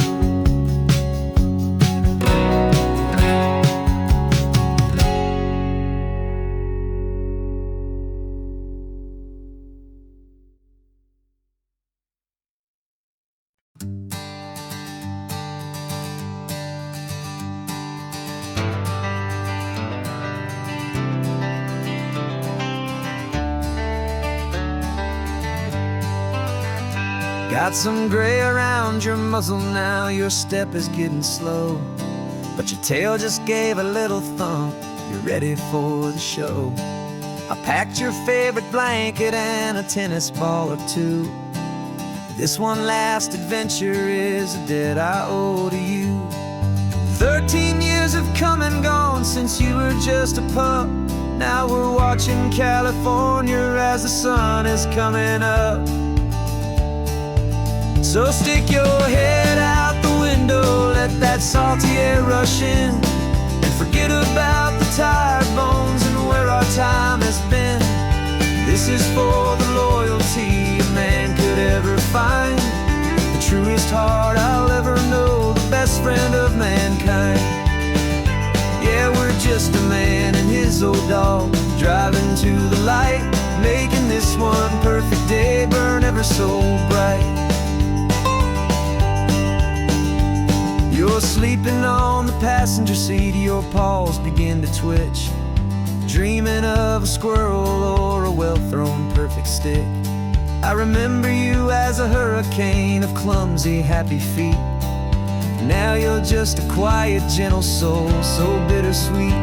Got some gray around your muzzle now, your step is getting slow, but your tail just gave a little thump, you're ready for the show. I packed your favorite blanket and a tennis ball or two. This one last adventure is a debt I owe to you. 13 years have come and gone since you were just a pup. Now we're watching California as the sun is coming up. So stick your head out the window, let that salty air rush in, and forget about the tired bones and where our time has been. This is for the loyalty a man could ever find, the truest heart I'll ever know, the best friend of mankind. Yeah, we're just a man and his old dog, driving to the light, making this one perfect day burn ever so bright. You're sleeping on the passenger seat, your paws begin to twitch, dreaming of a squirrel or a well-thrown perfect stick. I remember you as a hurricane of clumsy, happy feet. Now you're just a quiet, gentle soul, so bittersweet.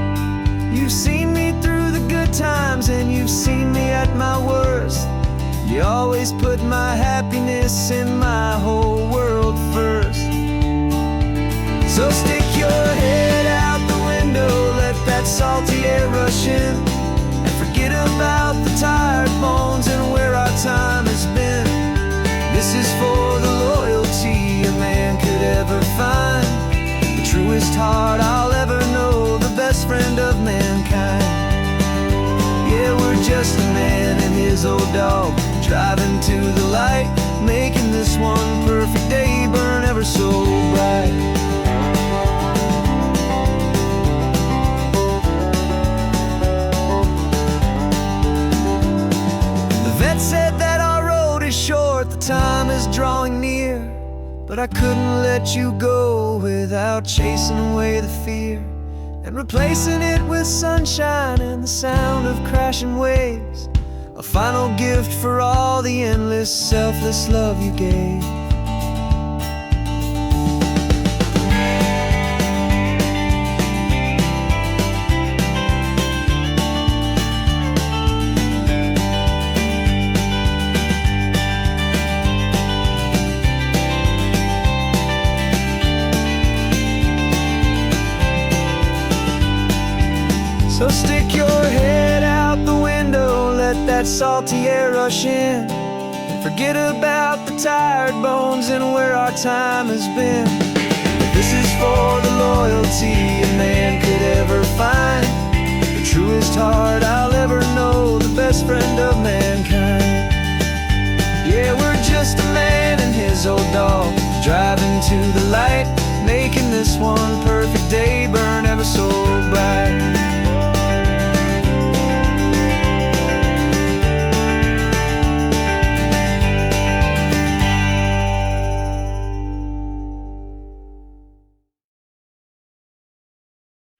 You've seen me through the good times and you've seen me at my worst. You always put my happiness and my whole world first. So stick your head out the window, let that salty air rush in, and forget about the tired bones and where our time has been. This is for the loyalty a man could ever find, the truest heart I'll ever know, the best friend of mankind. Yeah, we're just a man and his old dog, driving to the light, making this one perfect day burn ever so bright. Said that our road is short, the time is drawing near, but I couldn't let you go without chasing away the fear and replacing it with sunshine and the sound of crashing waves, a final gift for all the endless, selfless love you gave. So stick your head out the window, let that salty air rush in, and forget about the tired bones and where our time has been. This is for the loyalty a man could ever find, the truest heart I'll ever know, the best friend of mankind. Yeah, we're just a man and his old dog, driving to the light, making this one